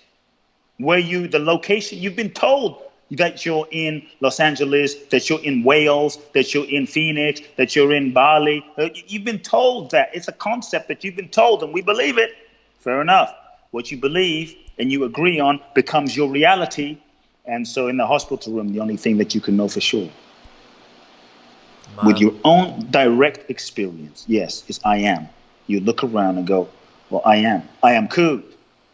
The location, you've been told that you're in Los Angeles, that you're in Wales, that you're in Phoenix, that you're in Bali. You've been told that. It's a concept that you've been told, and we believe it. Fair enough. What you believe and you agree on becomes your reality. And so in the hospital room, the only thing that you can know for sure, with your own direct experience, yes, is I am. You look around and go, well, I am. I am Kute.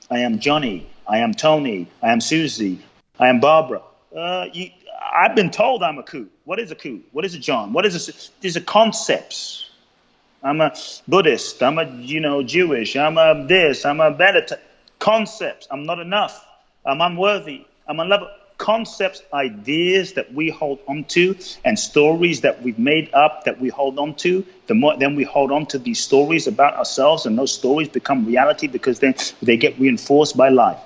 I am Johnny. I am Tony. I am Susie. I am Barbara. I've been told I'm a Kute. What is a Kute? What is a John? What is a? These are concepts. I'm a Buddhist. I'm a Jewish. I'm a this. I'm a better. Concepts. I'm not enough. I'm unworthy. I'm unlovable. Concepts, ideas that we hold on to, and stories that we've made up that we hold on to. The more then we hold on to these stories about ourselves, and those stories become reality because then they get reinforced by life.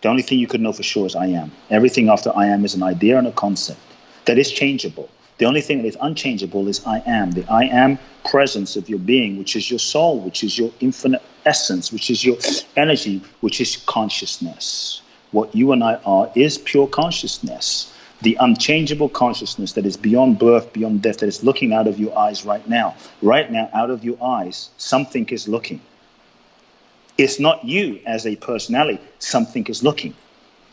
The only thing you could know for sure is I am. Everything after I am is an idea and a concept that is changeable. The only thing that is unchangeable is I am. The I am presence of your being, which is your soul, which is your infinite essence, which is your energy, which is consciousness. What you and I are is pure consciousness. The unchangeable consciousness that is beyond birth, beyond death, that is looking out of your eyes right now. Right now, out of your eyes, something is looking. It's not you as a personality. Something is looking.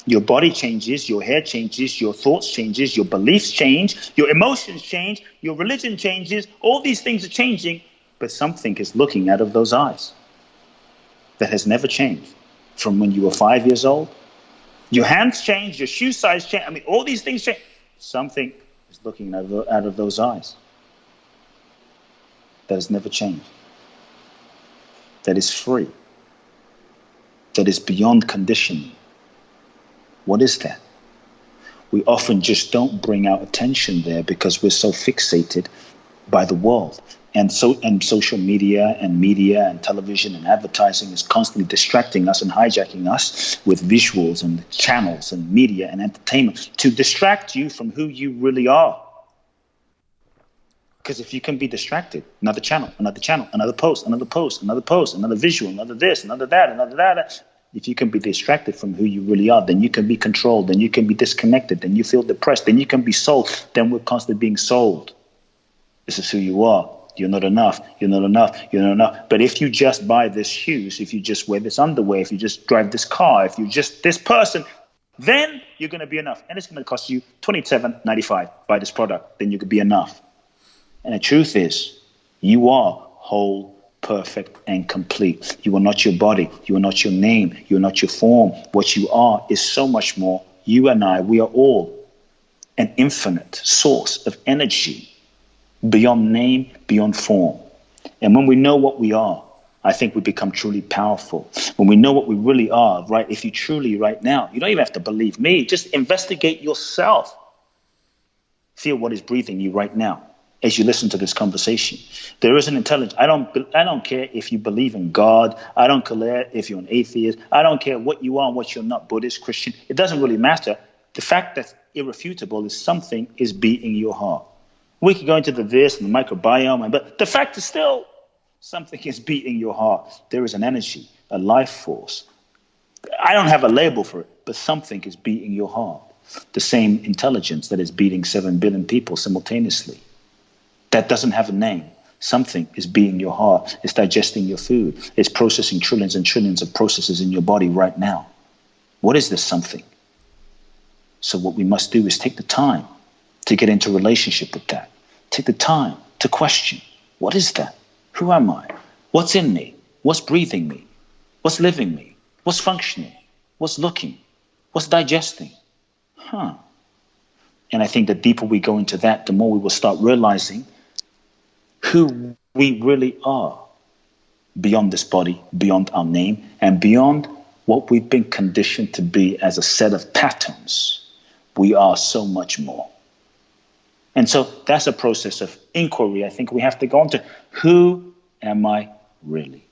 Your body changes, your hair changes, your thoughts changes, your beliefs change, your emotions change, your religion changes. All these things are changing, but something is looking out of those eyes that has never changed from when you were 5 years old. Your hands change, your shoe size change. I mean, all these things change. Something is looking out of those eyes that has never changed, that is free, that is beyond conditioning. What is that? We often just don't bring our attention there because we're so fixated by the world. And social media and television and advertising is constantly distracting us and hijacking us with visuals and channels and media and entertainment to distract you from who you really are. Because if you can be distracted, another channel, another post, another visual, another this, another that. If you can be distracted from who you really are, then you can be controlled, then you can be disconnected, then you feel depressed, then you can be sold. Then we're constantly being sold. This is who you are. You're not enough. You're not enough. You're not enough. But if you just buy this shoes, if you just wear this underwear, if you just drive this car, if you just this person, then you're going to be enough. And it's going to cost you $27.95. Buy this product, then you could be enough. And the truth is, you are whole, perfect, and complete. You are not your body. You are not your name. You are not your form. What you are is so much more. You and I, we are all an infinite source of energy, beyond name, beyond form. And when we know what we are, I think we become truly powerful. When we know what we really are, right? If you truly, right now, you don't even have to believe me. Just investigate yourself. Feel what is breathing you right now as you listen to this conversation. There is an intelligence. I don't care if you believe in God. I don't care if you're an atheist. I don't care what you are and what you're not, Buddhist, Christian. It doesn't really matter. The fact that's irrefutable is something is beating your heart. We could go into the this and the microbiome, but the fact is still something is beating your heart. There is an energy, a life force. I don't have a label for it, but something is beating your heart. The same intelligence that is beating 7 billion people simultaneously. That doesn't have a name. Something is beating your heart. It's digesting your food. It's processing trillions and trillions of processes in your body right now. What is this something? So what we must do is take the time to get into relationship with that. Take the time to question, what is that? Who am I? What's in me? What's breathing me? What's living me? What's functioning? What's looking? What's digesting? And I think the deeper we go into that, the more we will start realizing who we really are beyond this body, beyond our name, and beyond what we've been conditioned to be as a set of patterns. We are so much more. And so that's a process of inquiry. I think we have to go into who am I really?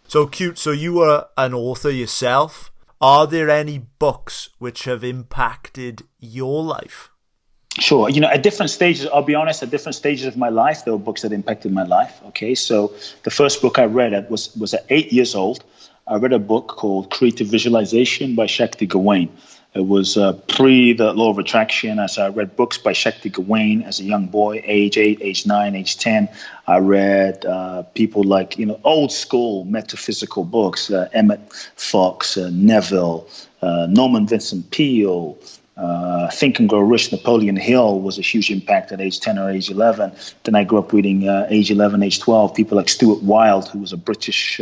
So Kute, so you are an author yourself. Are there any books which have impacted your life? Sure. At different stages, I'll be honest, at different stages of my life, there were books that impacted my life. Okay, so the first book I read was at 8 years old. I read a book called Creative Visualization by Shakti Gawain. It was pre the law of attraction. As I read books by Shakti Gawain as a young boy, age 8, age 9, age 10. I read people like, old school metaphysical books, Emmett Fox, Neville, Norman Vincent Peale, Think and Grow Rich, Napoleon Hill was a huge impact at age 10 or age 11. Then I grew up reading age 11, age 12, people like Stuart Wilde, who was a British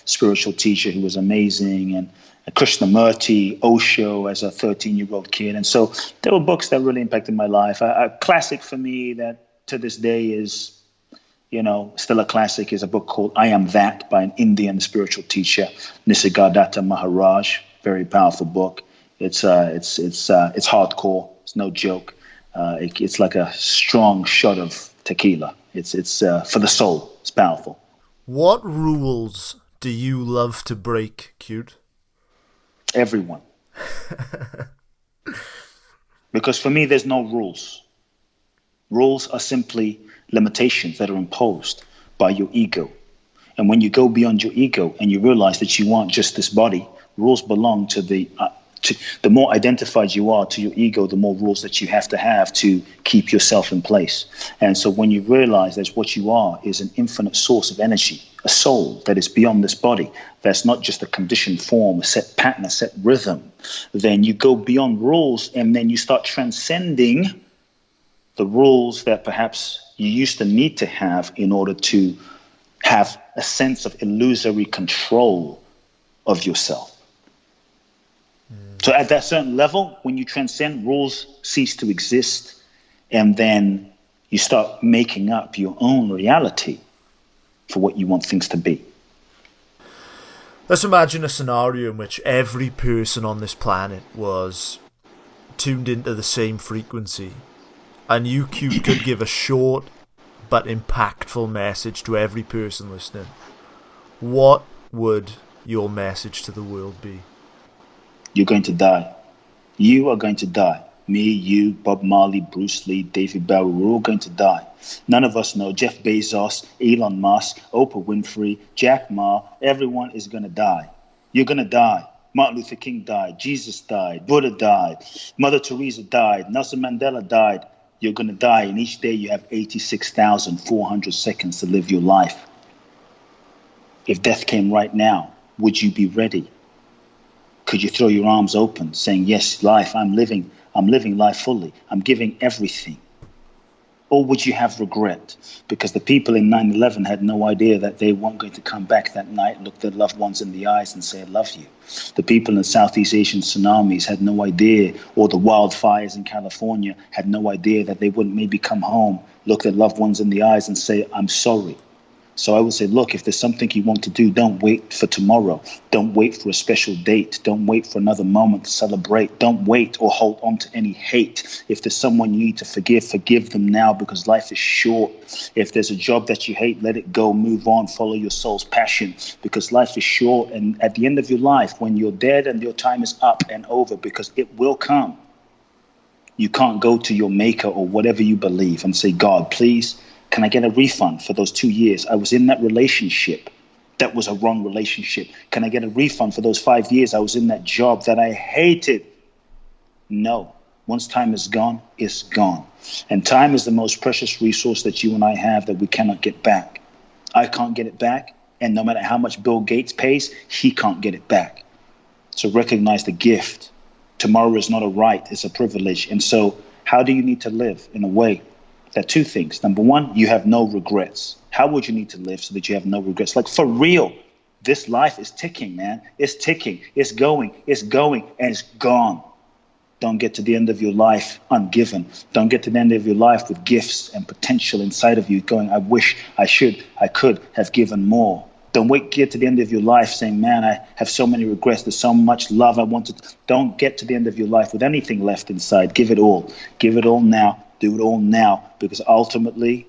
spiritual teacher who was amazing, and Krishnamurti, Osho as a 13-year-old kid. And so there were books that really impacted my life. A classic for me that to this day is, still a classic is a book called I Am That by an Indian spiritual teacher, Nisargadatta Maharaj. Very powerful book. It's hardcore. It's no joke. It's like a strong shot of tequila. It's for the soul. It's powerful. What rules do you love to break, Kute? Everyone. Because for me, there's no rules. Rules are simply limitations that are imposed by your ego. And when you go beyond your ego and you realize that you aren't just this body, rules belong to the more identified you are to your ego, the more rules that you have to keep yourself in place. And so when you realize that what you are is an infinite source of energy, a soul that is beyond this body, that's not just a conditioned form, a set pattern, a set rhythm, then you go beyond rules and then you start transcending the rules that perhaps you used to need to have in order to have a sense of illusory control of yourself. So at that certain level, when you transcend, rules cease to exist, and then you start making up your own reality for what you want things to be. Let's imagine a scenario in which every person on this planet was tuned into the same frequency, and you, Kute, could give a short but impactful message to every person listening. What would your message to the world be? You're going to die. You are going to die. Me, you, Bob Marley, Bruce Lee, David Bowie, we're all going to die. None of us know. Jeff Bezos, Elon Musk, Oprah Winfrey, Jack Ma, everyone is going to die. You're going to die. Martin Luther King died. Jesus died. Buddha died. Mother Teresa died. Nelson Mandela died. You're going to die, and each day you have 86,400 seconds to live your life. If death came right now, would you be ready? Could you throw your arms open, saying, yes, life, I'm living life fully. I'm giving everything. Or would you have regret? Because the people in 9/11 had no idea that they weren't going to come back that night, look their loved ones in the eyes and say, I love you. The people in Southeast Asian tsunamis had no idea, or the wildfires in California had no idea that they wouldn't maybe come home, look their loved ones in the eyes and say, I'm sorry. So I would say, look, if there's something you want to do, don't wait for tomorrow. Don't wait for a special date. Don't wait for another moment to celebrate. Don't wait or hold on to any hate. If there's someone you need to forgive them now, because life is short. If there's a job that you hate, let it go, move on, follow your soul's passion, because life is short. And at the end of your life, when you're dead and your time is up and over, because it will come, you can't go to your maker or whatever you believe and say, God, please, can I get a refund for those 2 years I was in that relationship? That was a wrong relationship. Can I get a refund for those 5 years I was in that job that I hated? No. Once time is gone, it's gone. And time is the most precious resource that you and I have that we cannot get back. I can't get it back. And no matter how much Bill Gates pays, he can't get it back. So recognize the gift. Tomorrow is not a right, it's a privilege. And so how do you need to live in a way? There are two things. Number one, you have no regrets. How would you need to live so that you have no regrets? Like, for real, this life is ticking, man. It's ticking. It's going, and it's gone. Don't get to the end of your life ungiven. Don't get to the end of your life with gifts and potential inside of you going, I wish, I should, I could have given more. Don't get to the end of your life saying, man, I have so many regrets. There's so much love I wanted. Don't get to the end of your life with anything left inside. Give it all. Give it all now. Do it all now, because ultimately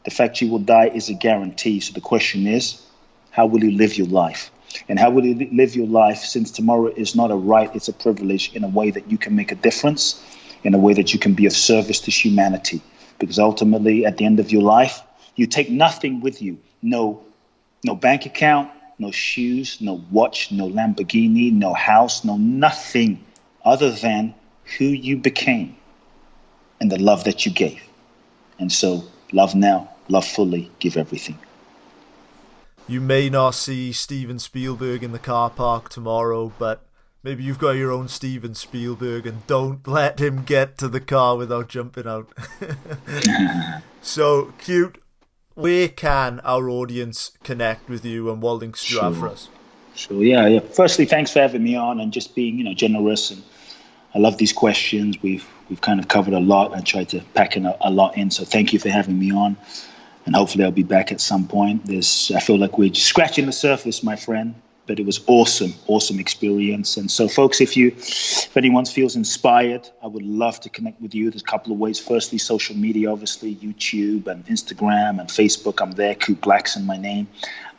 the fact you will die is a guarantee. So the question is, how will you live your life? And how will you live your life, since tomorrow is not a right, it's a privilege, in a way that you can make a difference, in a way that you can be of service to humanity? Because ultimately, at the end of your life, you take nothing with you. No bank account, no shoes, no watch, no Lamborghini, no house, no nothing other than who you became and the love that you gave. And so, love now, love fully, give everything. You may not see Steven Spielberg in the car park tomorrow, but maybe you've got your own Steven Spielberg, and don't let him get to the car without jumping out. So, Kute, where can our audience connect with you, and what links do you have for us? Sure, yeah. Firstly, thanks for having me on and just being, generous. And I love these questions. We've kind of covered a lot. I tried to pack in a lot in. So thank you for having me on. And hopefully I'll be back at some point. I feel like we're just scratching the surface, my friend. But it was awesome experience. And so, folks, if anyone feels inspired, I would love to connect with you. There's a couple of ways. Firstly, social media, obviously, YouTube and Instagram and Facebook. I'm there, Kute Blackson, my name.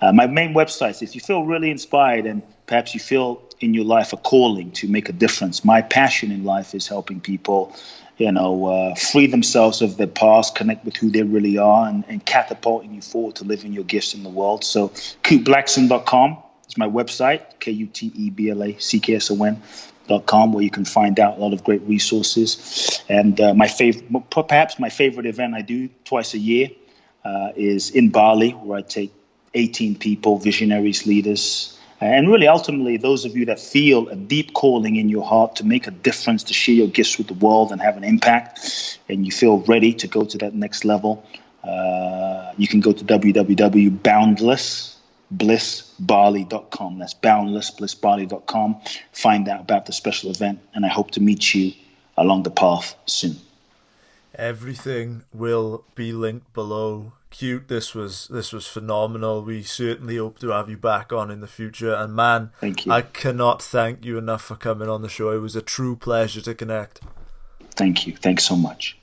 My main website, if you feel really inspired and perhaps you feel in your life a calling to make a difference. My passion in life is helping people, free themselves of their past, connect with who they really are, and catapulting you forward to living your gifts in the world. So KuteBlackson.com is my website, KuteBlackson.com, where you can find out a lot of great resources. And perhaps my favorite event I do twice a year is in Bali, where I take 18 people, visionaries, leaders, and really, ultimately, those of you that feel a deep calling in your heart to make a difference, to share your gifts with the world and have an impact, and you feel ready to go to that next level, you can go to www.boundlessblissbali.com. That's boundlessblissbali.com. Find out about the special event, and I hope to meet you along the path soon. Everything will be linked below. Kute, this was phenomenal. We certainly hope to have you back on in the future. And man, thank you. I cannot thank you enough for coming on the show. It was a true pleasure to connect. Thank you. Thanks so much.